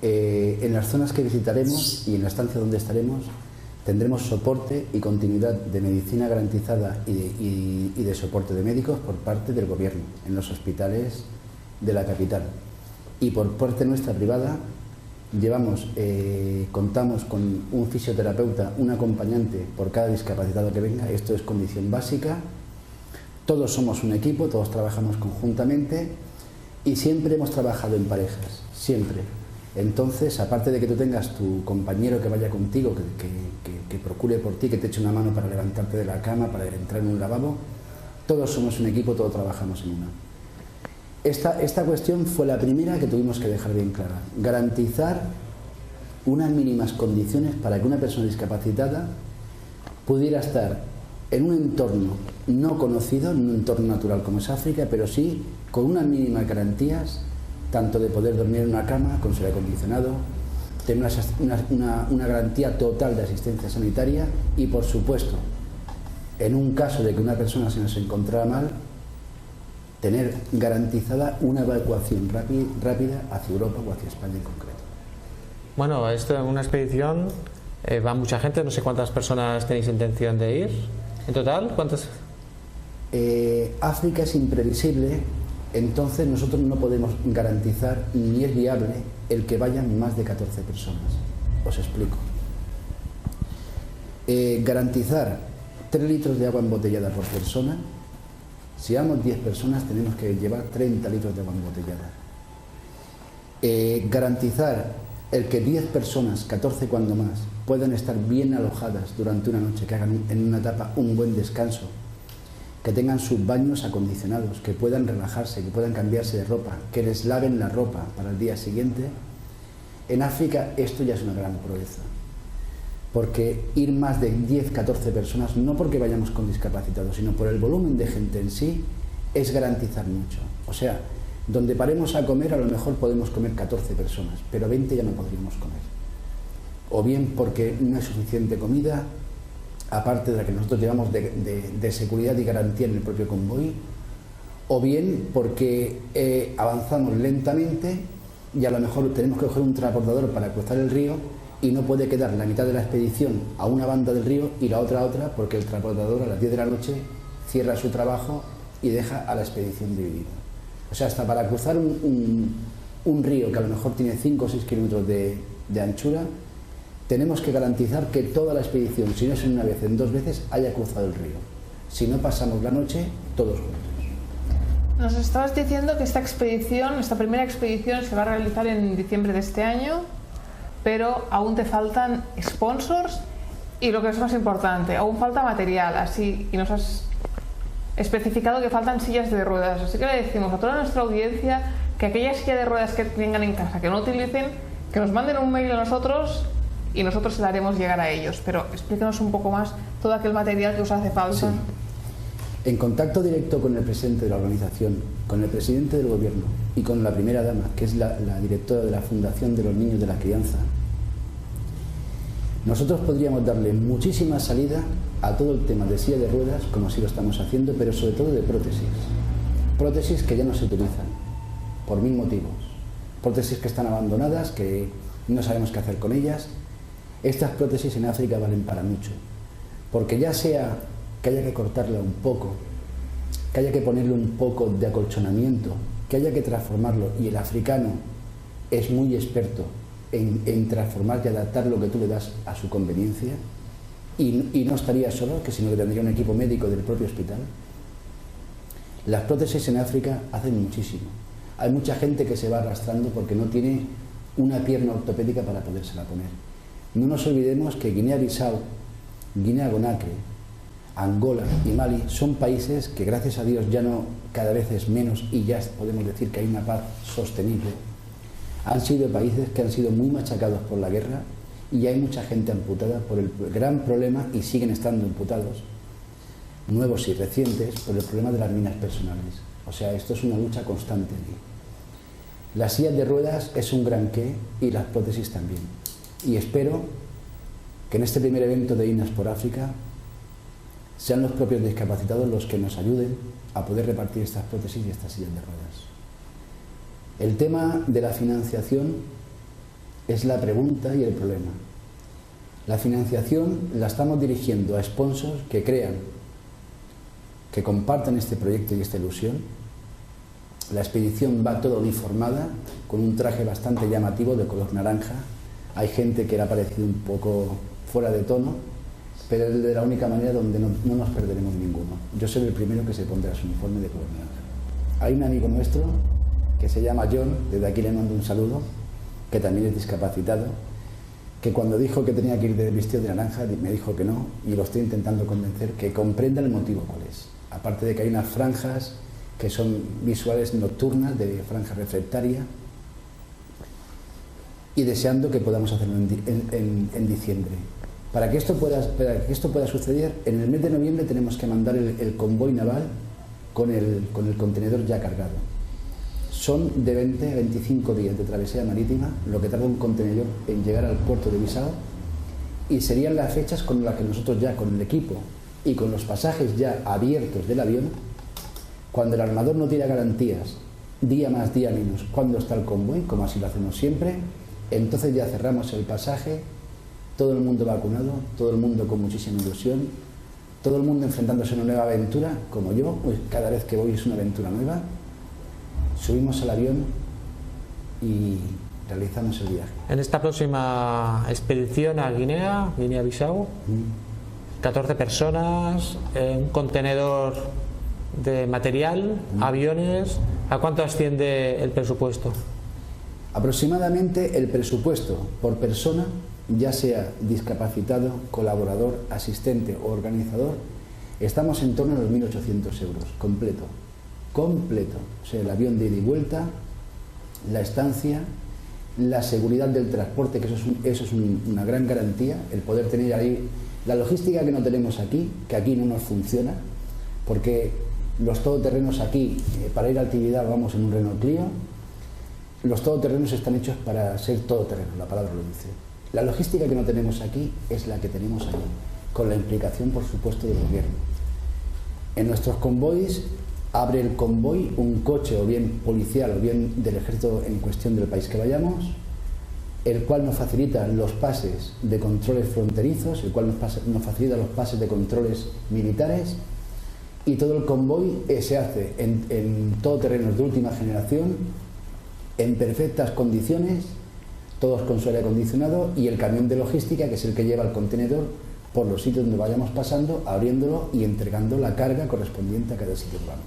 En las zonas que visitaremos y en la estancia donde estaremos tendremos soporte y continuidad de medicina garantizada y de soporte de médicos por parte del gobierno en los hospitales de la capital. Y por parte nuestra privada contamos con un fisioterapeuta, un acompañante por cada discapacitado que venga. Esto es condición básica. Todos somos un equipo, todos trabajamos conjuntamente y siempre hemos trabajado en parejas, siempre. Entonces, aparte de que tú tengas tu compañero que vaya contigo, que procure por ti, que te eche una mano para levantarte de la cama, para entrar en un lavabo, todos somos un equipo, todos trabajamos en una. Esta cuestión fue la primera que tuvimos que dejar bien clara. Garantizar unas mínimas condiciones para que una persona discapacitada pudiera estar en un entorno no conocido, en un entorno natural como es África, pero sí con unas mínimas garantías, tanto de poder dormir en una cama con su aire acondicionado, tener una garantía total de asistencia sanitaria y, por supuesto, en un caso de que una persona se nos encontrara mal, tener garantizada una evacuación rápida hacia Europa o hacia España en concreto. Bueno, esto es una expedición, va mucha gente, no sé cuántas personas tenéis intención de ir en total. ¿Cuántas? África es imprevisible. Entonces nosotros no podemos garantizar ni es viable el que vayan más de 14 personas. Os explico. Garantizar 3 litros de agua embotellada por persona Si vamos 10 personas tenemos que llevar 30 litros de agua embotellada. Garantizar el que 10 personas, 14 cuando más, puedan estar bien alojadas durante una noche, que hagan en una etapa un buen descanso, que tengan sus baños acondicionados, que puedan relajarse, que puedan cambiarse de ropa, que les laven la ropa para el día siguiente. En África esto ya es una gran proeza, porque ir más de 10, 14 personas, no porque vayamos con discapacitados, sino por el volumen de gente en sí, es garantizar mucho. O sea, donde paremos a comer, a lo mejor podemos comer 14 personas, pero 20 ya no podríamos comer. O bien porque no hay suficiente comida, aparte de la que nosotros llevamos de seguridad y garantía en el propio convoy, o bien porque avanzamos lentamente y a lo mejor tenemos que coger un transportador para cruzar el río y no puede quedar la mitad de la expedición a una banda del río y la otra a otra, porque el transportador a las 10 de la noche cierra su trabajo y deja a la expedición dividida. O sea, hasta para cruzar un río que a lo mejor tiene 5 o 6 kilómetros de anchura, tenemos que garantizar que toda la expedición, si no es en una vez, en 2 veces, haya cruzado el río. Si no, pasamos la noche todos juntos. Nos estabas diciendo que esta primera expedición se va a realizar en diciembre de este año, pero aún te faltan sponsors y lo que es más importante, aún falta material, así, y nos has especificado que faltan sillas de ruedas. Así que le decimos a toda nuestra audiencia que aquellas sillas de ruedas que tengan en casa, que no utilicen, que nos manden un mail a nosotros y nosotros se la haremos llegar a ellos. Pero explícanos un poco más todo aquel material que os hace falta. Sí. En contacto directo con el presidente de la organización, con el presidente del gobierno y con la primera dama, que es la directora de la Fundación de los Niños de la Crianza, nosotros podríamos darle muchísima salida a todo el tema de silla de ruedas, como así lo estamos haciendo, pero sobre todo de prótesis. Prótesis que ya no se utilizan, por 1000 motivos. Prótesis que están abandonadas, que no sabemos qué hacer con ellas. Estas prótesis en África valen para mucho, porque ya sea que haya que cortarla un poco, que haya que ponerle un poco de acolchonamiento, que haya que transformarlo, y el africano es muy experto en transformar y adaptar lo que tú le das a su conveniencia, y no estaría solo, sino que tendría un equipo médico del propio hospital. Las prótesis en África hacen muchísimo. Hay mucha gente que se va arrastrando porque no tiene una pierna ortopédica para podérsela poner. No nos olvidemos que Guinea-Bissau, Guinea-Conakry, Angola y Mali son países que, gracias a Dios, ya no, cada vez es menos, y ya podemos decir que hay una paz sostenible. Han sido países que han sido muy machacados por la guerra, y hay mucha gente amputada por el gran problema, y siguen estando amputados, nuevos y recientes, por el problema de las minas personales. O sea, esto es una lucha constante. Las sillas de ruedas es un gran qué, y las prótesis también. Y espero que en este primer evento de INAS por África sean los propios discapacitados los que nos ayuden a poder repartir estas prótesis y estas sillas de ruedas. El tema de la financiación es la pregunta y el problema. La financiación la estamos dirigiendo a sponsors que crean, que compartan este proyecto y esta ilusión. La expedición va toda uniformada, con un traje bastante llamativo de color naranja. Hay gente que le ha parecido un poco fuera de tono, pero es de la única manera donde no nos perderemos ninguno. Yo soy el primero que se pondrá su uniforme de color naranja. Hay un amigo nuestro que se llama John, desde aquí le mando un saludo, que también es discapacitado, que cuando dijo que tenía que ir de vestido de naranja me dijo que no, y lo estoy intentando convencer que comprenda el motivo cuál es. Aparte de que hay unas franjas que son visuales nocturnas, de franja reflectaria, y deseando que podamos hacerlo en diciembre. Para que esto pueda suceder, en el mes de noviembre tenemos que mandar el convoy naval con el contenedor ya cargado. Son de 20 a 25 días de travesía marítima lo que tarda un contenedor en llegar al puerto de Bissau, y serían las fechas con las que nosotros ya, con el equipo y con los pasajes ya abiertos del avión, cuando el armador no tiene garantías, día más, día menos, cuando está el convoy, como así lo hacemos siempre, entonces ya cerramos el pasaje, todo el mundo vacunado, todo el mundo con muchísima ilusión, todo el mundo enfrentándose a una nueva aventura, como yo, pues cada vez que voy es una aventura nueva. Subimos al avión y realizamos el viaje. En esta próxima expedición a Guinea-Bissau, 14 personas, un contenedor de material, aviones. ¿A cuánto asciende el presupuesto? Aproximadamente el presupuesto por persona, ya sea discapacitado, colaborador, asistente o organizador, estamos en torno a los 1.800 euros, completo. O sea, el avión de ida y vuelta, la estancia, la seguridad del transporte, que eso es una gran garantía, el poder tener ahí la logística que no tenemos aquí, que aquí no nos funciona, porque los todoterrenos aquí, para ir a actividad vamos en un Renault Clio, los todoterrenos están hechos para ser todoterreno, la palabra lo dice. La logística que no tenemos aquí es la que tenemos allí, con la implicación, por supuesto, del gobierno. En nuestros convoys abre el convoy un coche, o bien policial o bien del ejército en cuestión del país que vayamos, el cual nos facilita los pases de controles fronterizos, el cual nos facilita los pases de controles militares, y todo el convoy se hace en todoterrenos de última generación, en perfectas condiciones, todos con su aire acondicionado, y el camión de logística, que es el que lleva el contenedor por los sitios donde vayamos pasando, abriéndolo y entregando la carga correspondiente a cada sitio que vamos.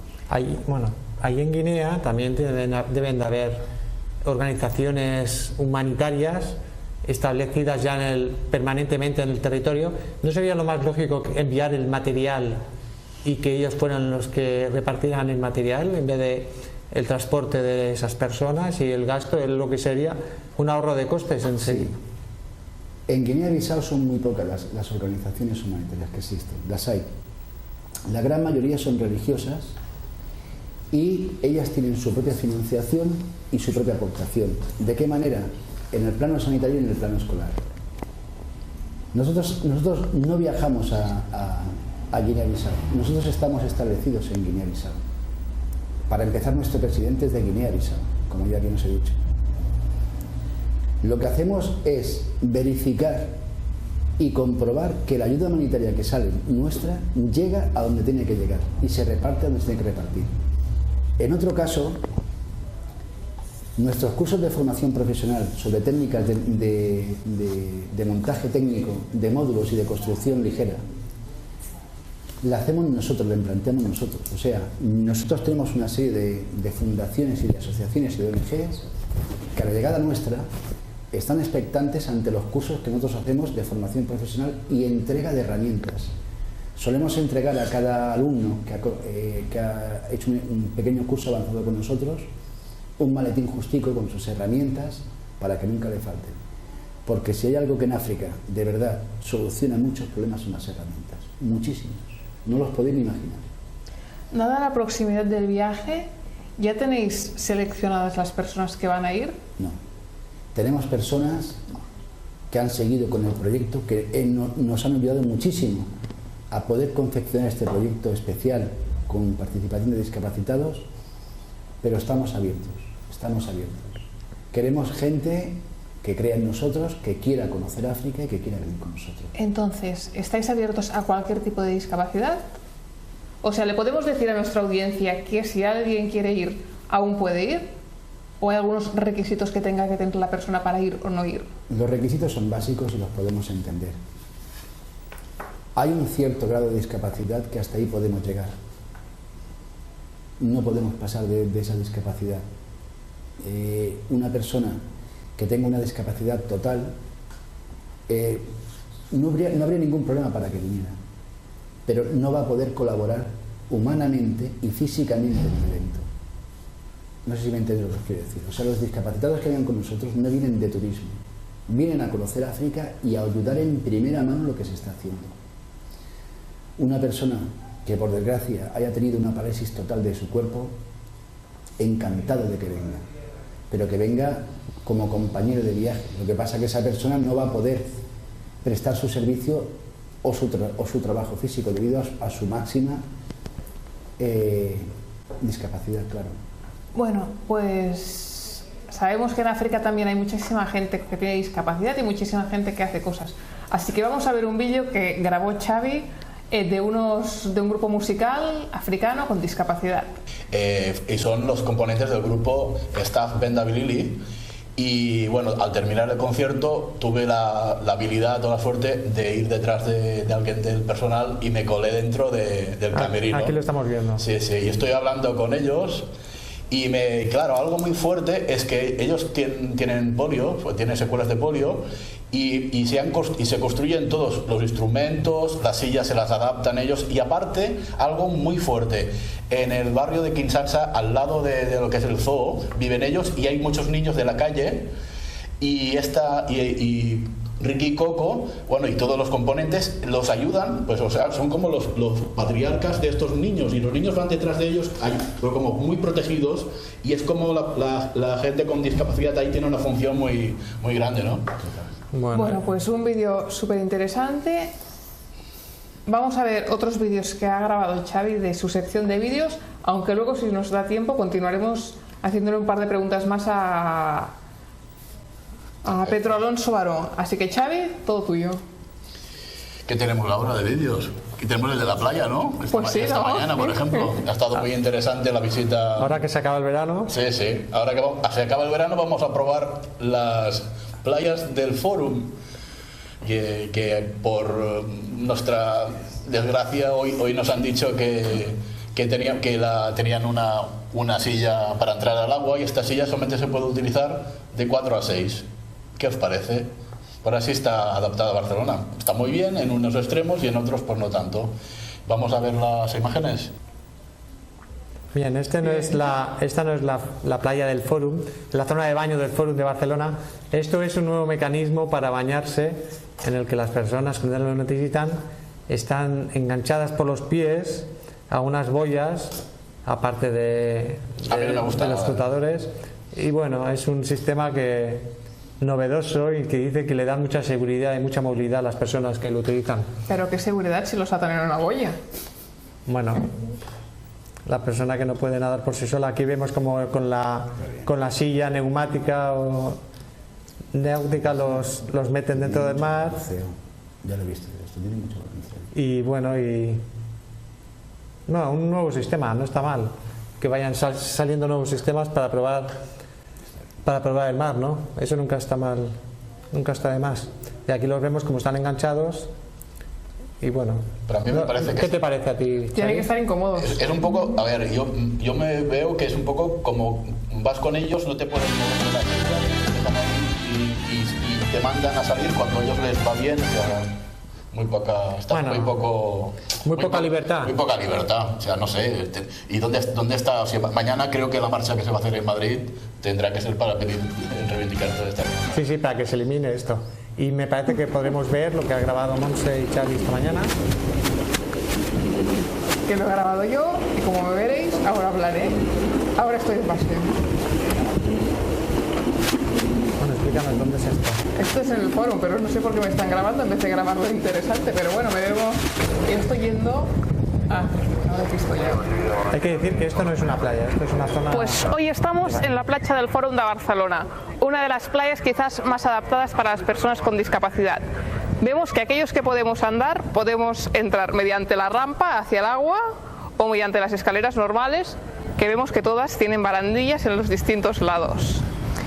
Ahí en Guinea también deben de haber organizaciones humanitarias establecidas ya permanentemente en el territorio. ¿No sería lo más lógico enviar el material y que ellos fueran los que repartieran el material en vez de el transporte de esas personas, y el gasto es lo que sería un ahorro de costes en serio? En Guinea-Bissau son muy pocas las organizaciones humanitarias que existen, las hay. La gran mayoría son religiosas y ellas tienen su propia financiación y su propia aportación. ¿De qué manera? En el plano sanitario y en el plano escolar. Nosotros no viajamos a Guinea-Bissau, nosotros estamos establecidos en Guinea-Bissau. Para empezar, nuestro presidente es de Guinea-Bissau, como ya bien os he dicho. Lo que hacemos es verificar y comprobar que la ayuda humanitaria que sale nuestra llega a donde tiene que llegar y se reparte a donde se tiene que repartir. En otro caso, nuestros cursos de formación profesional sobre técnicas de montaje técnico, de módulos y de construcción ligera, la hacemos nosotros, la implanteamos nosotros. O sea, nosotros tenemos una serie de fundaciones y de asociaciones y de ONGs que a la llegada nuestra están expectantes ante los cursos que nosotros hacemos de formación profesional y entrega de herramientas. Solemos entregar a cada alumno que ha hecho un pequeño curso avanzado con nosotros un maletín justico con sus herramientas para que nunca le falten. Porque si hay algo que en África de verdad soluciona muchos problemas son las herramientas, muchísimos, no los podéis ni imaginar. Dada la proximidad del viaje, ¿ya tenéis seleccionadas las personas que van a ir? No. Tenemos personas que han seguido con el proyecto, que nos han ayudado muchísimo a poder confeccionar este proyecto especial con participación de discapacitados, pero estamos abiertos. Queremos gente que crea en nosotros, que quiera conocer África y que quiera venir con nosotros. Entonces, ¿estáis abiertos a cualquier tipo de discapacidad? O sea, ¿le podemos decir a nuestra audiencia que si alguien quiere ir, aún puede ir? ¿O hay algunos requisitos que tenga que tener la persona para ir o no ir? Los requisitos son básicos y los podemos entender. Hay un cierto grado de discapacidad que hasta ahí podemos llegar. No podemos pasar de esa discapacidad. Una persona que tenga una discapacidad total, no habría ningún problema para que viniera, pero no va a poder colaborar humanamente y físicamente en el evento. No sé si me entendéis lo que os quiero decir. O sea, los discapacitados que vienen con nosotros no vienen de turismo, vienen a conocer África y a ayudar en primera mano lo que se está haciendo. Una persona que por desgracia haya tenido una parálisis total de su cuerpo, encantado de que venga, pero que venga como compañero de viaje. Lo que pasa es que esa persona no va a poder prestar su servicio o su trabajo físico debido a su máxima discapacidad, claro. Bueno, pues sabemos que en África también hay muchísima gente que tiene discapacidad y muchísima gente que hace cosas. Así que vamos a ver un vídeo que grabó Xavi de un grupo musical africano con discapacidad. Y son los componentes del grupo Staff Benda Bilili, Y bueno, al terminar el concierto tuve la habilidad o la suerte de ir detrás de alguien del personal y me colé dentro del camerino. Aquí lo estamos viendo. Sí, y estoy hablando con ellos y claro, algo muy fuerte es que ellos tienen polio, tienen secuelas de polio y se construyen todos los instrumentos, las sillas se las adaptan ellos y aparte, algo muy fuerte, en el barrio de Kinshasa, al lado de lo que es el zoo, viven ellos y hay muchos niños de la calle y Ricky Coco, bueno, y todos los componentes los ayudan, pues o sea, son como los patriarcas de estos niños y los niños van detrás de ellos pero como muy protegidos y es como la gente con discapacidad ahí tiene una función muy, muy grande, ¿no? Bueno, pues un vídeo súper interesante. Vamos a ver otros vídeos que ha grabado Xavi de su sección de vídeos, aunque luego si nos da tiempo continuaremos haciéndole un par de preguntas más a Pedro Alonso Barón. Así que Xavi, todo tuyo. ¿Qué tenemos ahora de vídeos? Y tenemos el de la playa, ¿no? Esta mañana, por ejemplo. Ha estado muy interesante la visita. Ahora que se acaba el verano. Sí. Ahora que se acaba el verano vamos a probar las playas del Fórum. Que por nuestra desgracia hoy nos han dicho que tenían una silla para entrar al agua y esta silla solamente se puede utilizar de 4 a 6. ¿Qué os parece? Por así está adaptada a Barcelona. Está muy bien en unos extremos y en otros pues no tanto. Vamos a ver las imágenes. Bien, esta no es la playa del Fórum, la zona de baño del Fórum de Barcelona. Esto es un nuevo mecanismo para bañarse en el que las personas que no lo necesitan están enganchadas por los pies a unas boyas, aparte de los flotadores. Y bueno, es un sistema novedoso y que dice que le da mucha seguridad y mucha movilidad a las personas que lo utilizan. Pero qué seguridad si los atan en una boya. Bueno, la persona que no puede nadar por sí sola, aquí vemos como con la silla neumática o náutica los meten dentro del mar. Ya lo he visto, esto tiene mucho potencial. Y bueno, un nuevo sistema, no está mal que vayan saliendo nuevos sistemas para probar el mar, ¿no? Eso nunca está mal, nunca está de más. Y aquí los vemos como están enganchados. Y bueno, pero a mí me parece ¿qué te parece a ti? Tienen que estar incómodos. Es un poco, a ver, yo me veo que es un poco como vas con ellos, no te pueden mover de la silla y te mandan a salir cuando a ellos les va bien, o sea, muy poca libertad. Muy poca libertad, o sea, no sé. ¿Y dónde está? O sea, mañana creo que la marcha que se va a hacer en Madrid tendrá que ser para reivindicar todo esto. Sí, para que se elimine esto. Y me parece que podremos ver lo que ha grabado Monse y Xavi esta mañana. Que lo he grabado yo y como me veréis, ahora hablaré. Ahora estoy de paseo. Bueno, explícanos dónde es esto. Esto es en el Fórum, pero no sé por qué me están grabando en vez de grabarlo interesante. Pero bueno, me veo y estoy yendo a... Ahora que estoy ya. Hay que decir que esto no es una playa, esto es una zona... Pues hoy estamos en la playa del Fórum de Barcelona, una de las playas quizás más adaptadas para las personas con discapacidad. Vemos que aquellos que podemos andar, podemos entrar mediante la rampa hacia el agua o mediante las escaleras normales, que vemos que todas tienen barandillas en los distintos lados.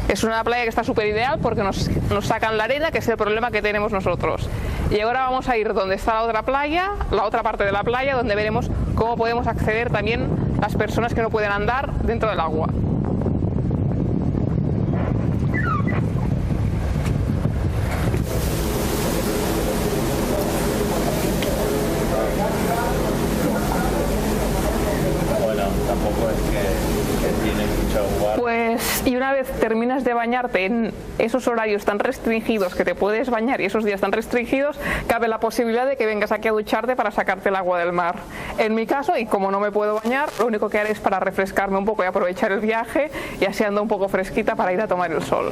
Es una playa que está súper ideal porque nos sacan la arena, que es el problema que tenemos nosotros. Y ahora vamos a ir donde está la otra playa, la otra parte de la playa, donde veremos cómo podemos acceder también las personas que no pueden andar dentro del agua. Bueno, tampoco es que tiene mucho lugar. Pues, y una vez terminas de bañarte en esos horarios tan restringidos que te puedes bañar y esos días tan restringidos, cabe la posibilidad de que vengas aquí a ducharte para sacarte el agua del mar. En mi caso, y como no me puedo bañar, lo único que haré es para refrescarme un poco y aprovechar el viaje y así ando un poco fresquita para ir a tomar el sol.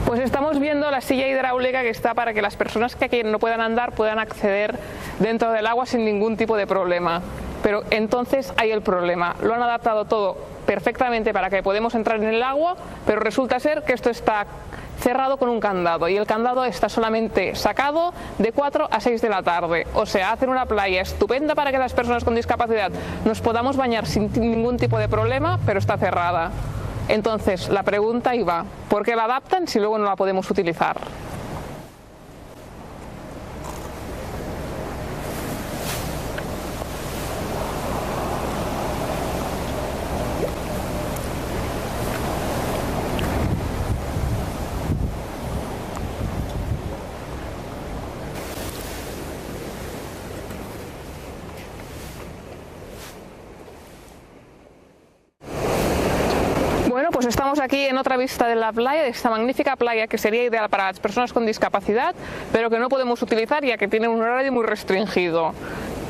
Pues estamos viendo la silla hidráulica que está para que las personas que aquí no puedan andar puedan acceder dentro del agua sin ningún tipo de problema. Pero entonces hay el problema. Lo han adaptado todo perfectamente para que podamos entrar en el agua, pero resulta ser que esto está cerrado con un candado y el candado está solamente sacado de 4 a 6 de la tarde. O sea, hacen una playa estupenda para que las personas con discapacidad nos podamos bañar sin ningún tipo de problema, pero está cerrada. Entonces, la pregunta iba, ¿por qué la adaptan si luego no la podemos utilizar? Bueno, pues estamos aquí en otra vista de la playa, de esta magnífica playa que sería ideal para las personas con discapacidad, pero que no podemos utilizar ya que tiene un horario muy restringido.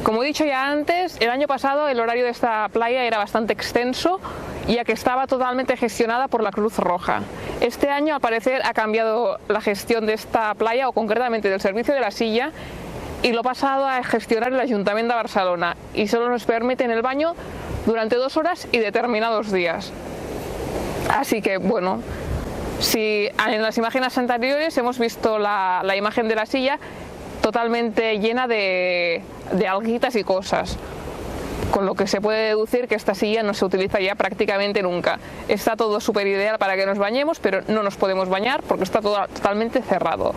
Como he dicho ya antes, el año pasado el horario de esta playa era bastante extenso, ya que estaba totalmente gestionada por la Cruz Roja. Este año, al parecer, ha cambiado la gestión de esta playa, o concretamente del servicio de la silla, y lo ha pasado a gestionar el Ayuntamiento de Barcelona, y solo nos permiten el baño durante 2 horas y determinados días. Así que, bueno, si en las imágenes anteriores hemos visto la imagen de la silla totalmente llena de alguitas y cosas, con lo que se puede deducir que esta silla no se utiliza ya prácticamente nunca. Está todo súper ideal para que nos bañemos, pero no nos podemos bañar porque está todo totalmente cerrado.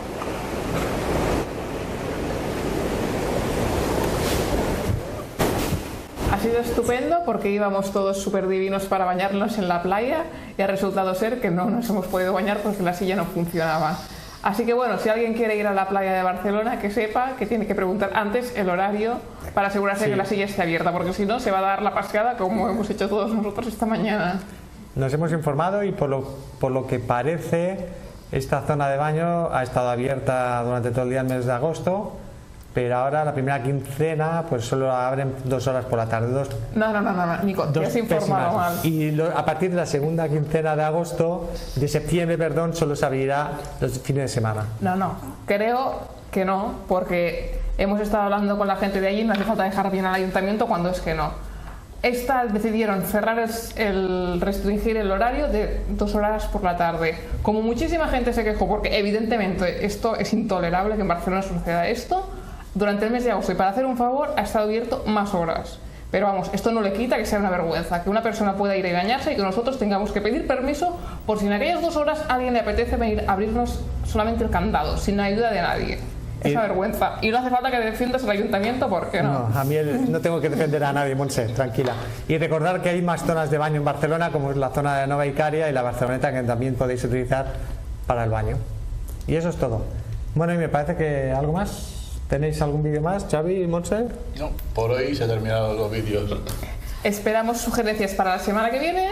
Ha sido estupendo porque íbamos todos súper divinos para bañarnos en la playa y ha resultado ser que no nos hemos podido bañar porque la silla no funcionaba. Así que bueno, si alguien quiere ir a la playa de Barcelona, que sepa que tiene que preguntar antes el horario para asegurarse que la silla esté abierta, porque si no se va a dar la paseada como hemos hecho todos nosotros esta mañana. Nos hemos informado y por lo que parece esta zona de baño ha estado abierta durante todo el día del mes de agosto, pero ahora la primera quincena pues solo abren 2 horas por la tarde. No, Nico, te has informado mal. Y a partir de la segunda quincena de septiembre, solo se abrirá los fines de semana. No, creo que no, porque hemos estado hablando con la gente de allí y no hace falta dejar bien al ayuntamiento cuando es que no. Decidieron cerrar restringir el horario de 2 horas por la tarde. Como muchísima gente se quejó, porque evidentemente esto es intolerable que en Barcelona suceda esto, durante el mes de agosto, y para hacer un favor ha estado abierto más horas. Pero vamos, esto no le quita que sea una vergüenza, que una persona pueda ir a bañarse y que nosotros tengamos que pedir permiso por si en aquellas 2 horas a alguien le apetece venir a abrirnos solamente el candado, sin la ayuda de nadie. Es una vergüenza. Y no hace falta que defiendas al ayuntamiento, ¿por qué no? No, a mí no tengo que defender a nadie, Montse, tranquila. Y recordar que hay más zonas de baño en Barcelona, como es la zona de Nova Icaria y la Barceloneta, que también podéis utilizar para el baño. Y eso es todo. Bueno, y me parece que algo más. ¿Tenéis algún vídeo más, Xavi y Montse? No, por hoy se han terminado los vídeos. Esperamos sugerencias para la semana que viene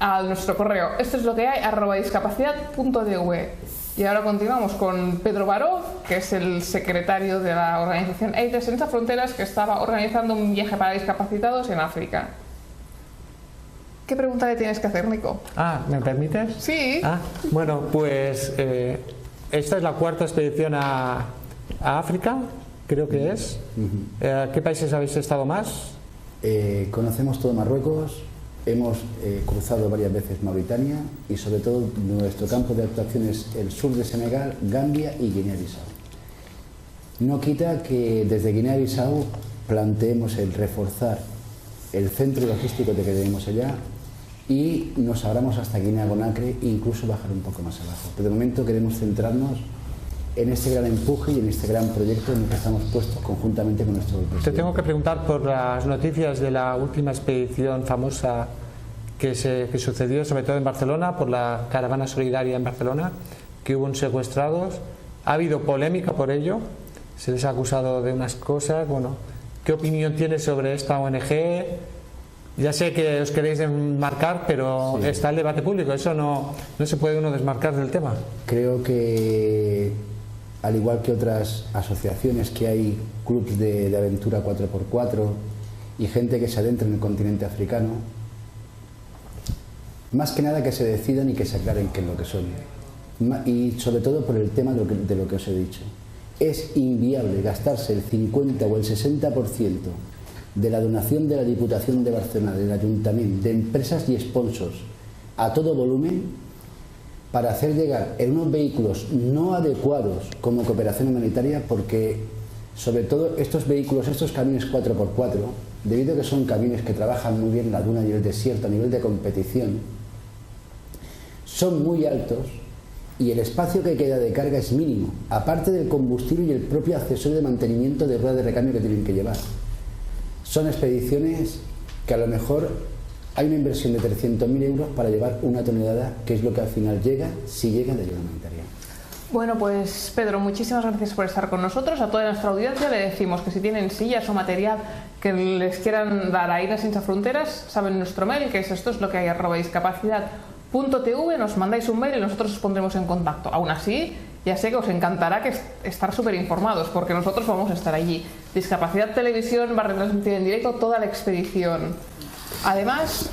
a nuestro correo. Esto es lo que hay, @discapacidad.dv. Y ahora continuamos con Pedro Baró, que es el secretario de la organización AIDS Sense Fronteras, que estaba organizando un viaje para discapacitados en África. ¿Qué pregunta le tienes que hacer, Nico? ¿Me permites? Sí. Bueno, pues esta es la 4ª expedición a África, creo que es. ¿Qué países habéis estado más? Conocemos todo Marruecos, hemos cruzado varias veces Mauritania y sobre todo nuestro campo de actuación es el sur de Senegal, Gambia y Guinea-Bissau. No quita que desde Guinea-Bissau planteemos el reforzar el centro logístico que tenemos allá y nos abramos hasta Guinea-Conakry e incluso bajar un poco más abajo. Pero de momento queremos centrarnos en este gran empuje y en este gran proyecto en el que estamos puestos conjuntamente con nuestro presidente. Te tengo que preguntar por las noticias de la última expedición famosa que sucedió, sobre todo en Barcelona, por la caravana solidaria en Barcelona, que hubo secuestrados. Ha habido polémica por ello, se les ha acusado de unas cosas. Bueno, ¿qué opinión tienes sobre esta ONG? Ya sé que os queréis desmarcar, pero sí, está el debate público, eso no se puede uno desmarcar del tema. Creo que al igual que otras asociaciones que hay, clubs de aventura 4x4 y gente que se adentra en el continente africano, más que nada que se decidan y que se aclaren qué es lo que son. Y sobre todo por el tema de lo que os he dicho. Es inviable gastarse el 50 o el 60% de la donación de la Diputación de Barcelona, del Ayuntamiento, de empresas y sponsors a todo volumen para hacer llegar en unos vehículos no adecuados como cooperación humanitaria, porque sobre todo estos vehículos, estos camiones 4x4, debido a que son camiones que trabajan muy bien la duna y el desierto a nivel de competición, son muy altos y el espacio que queda de carga es mínimo, aparte del combustible y el propio accesorio de mantenimiento de rueda de recambio que tienen que llevar. Son expediciones que a lo mejor hay una inversión de 300.000 euros para llevar una tonelada, que es lo que al final llega, si llega, de ayuda humanitaria. Bueno, pues Pedro, muchísimas gracias por estar con nosotros. A toda nuestra audiencia le decimos que si tienen sillas o material que les quieran dar a Irlas Sin Fronteras, saben nuestro mail, que es esto@discapacidad.tv, nos mandáis un mail y nosotros os pondremos en contacto. Aún así, ya sé que os encantará estar súper informados, porque nosotros vamos a estar allí. Discapacidad Televisión va a retransmitir en directo toda la expedición. Además,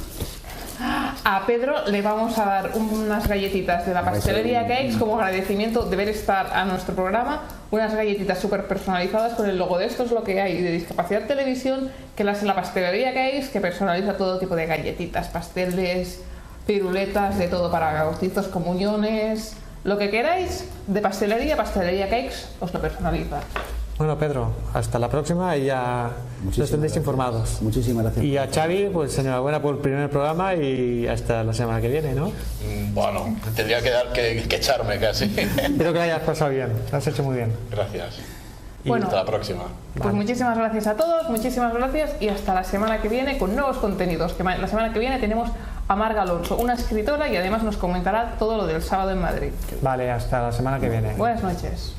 a Pedro le vamos a dar unas galletitas de la pastelería Cakes como agradecimiento de ver estar a nuestro programa, unas galletitas súper personalizadas con el logo de Esto es lo que hay de Discapacidad Televisión, que las en la pastelería Cakes, que personaliza todo tipo de galletitas, pasteles, piruletas, de todo para bautizos, comuniones, lo que queráis de pastelería Cakes os lo personaliza. Bueno, Pedro, hasta la próxima y ya nos tendréis informados. Muchísimas gracias. Y a Xavi, pues enhorabuena por el primer programa y hasta la semana que viene, ¿no? Bueno, tendría que echarme casi. Espero que lo hayas pasado bien, lo has hecho muy bien. Gracias. Y bueno, hasta la próxima. Pues muchísimas gracias a todos, muchísimas gracias y hasta la semana que viene con nuevos contenidos. Que la semana que viene tenemos a Marga Alonso, una escritora, y además nos comentará todo lo del sábado en Madrid. Vale, hasta la semana que viene. Buenas noches.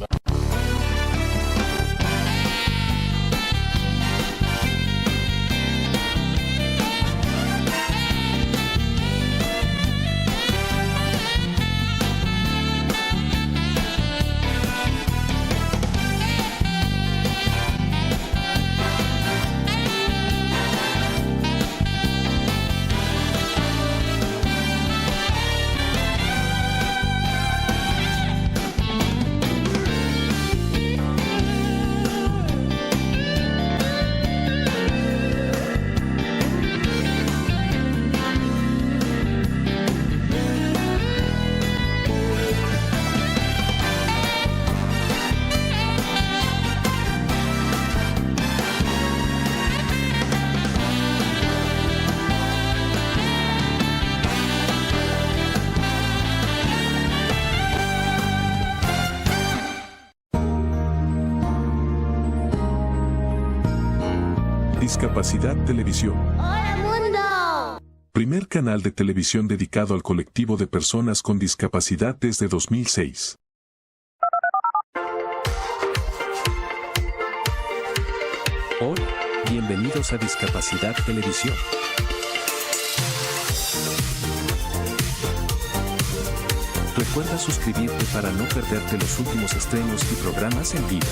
Discapacidad Televisión. ¡Hola mundo! Primer canal de televisión dedicado al colectivo de personas con discapacidad desde 2006. Hola, bienvenidos a Discapacidad Televisión. Recuerda suscribirte para no perderte los últimos estrenos y programas en vivo.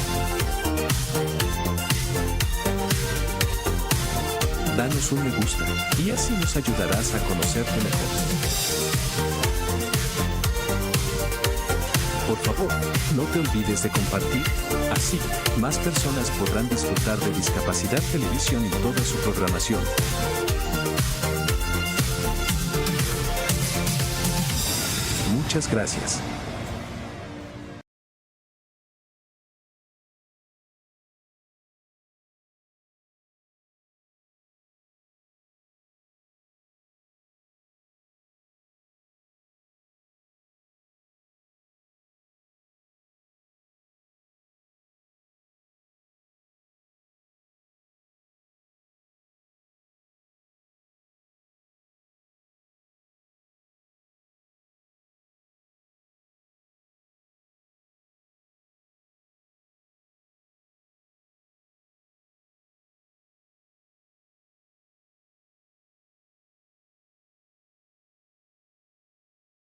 Danos un me gusta y así nos ayudarás a conocerte mejor. Por favor, no te olvides de compartir, así más personas podrán disfrutar de Discapacidad Televisión y toda su programación. Muchas gracias.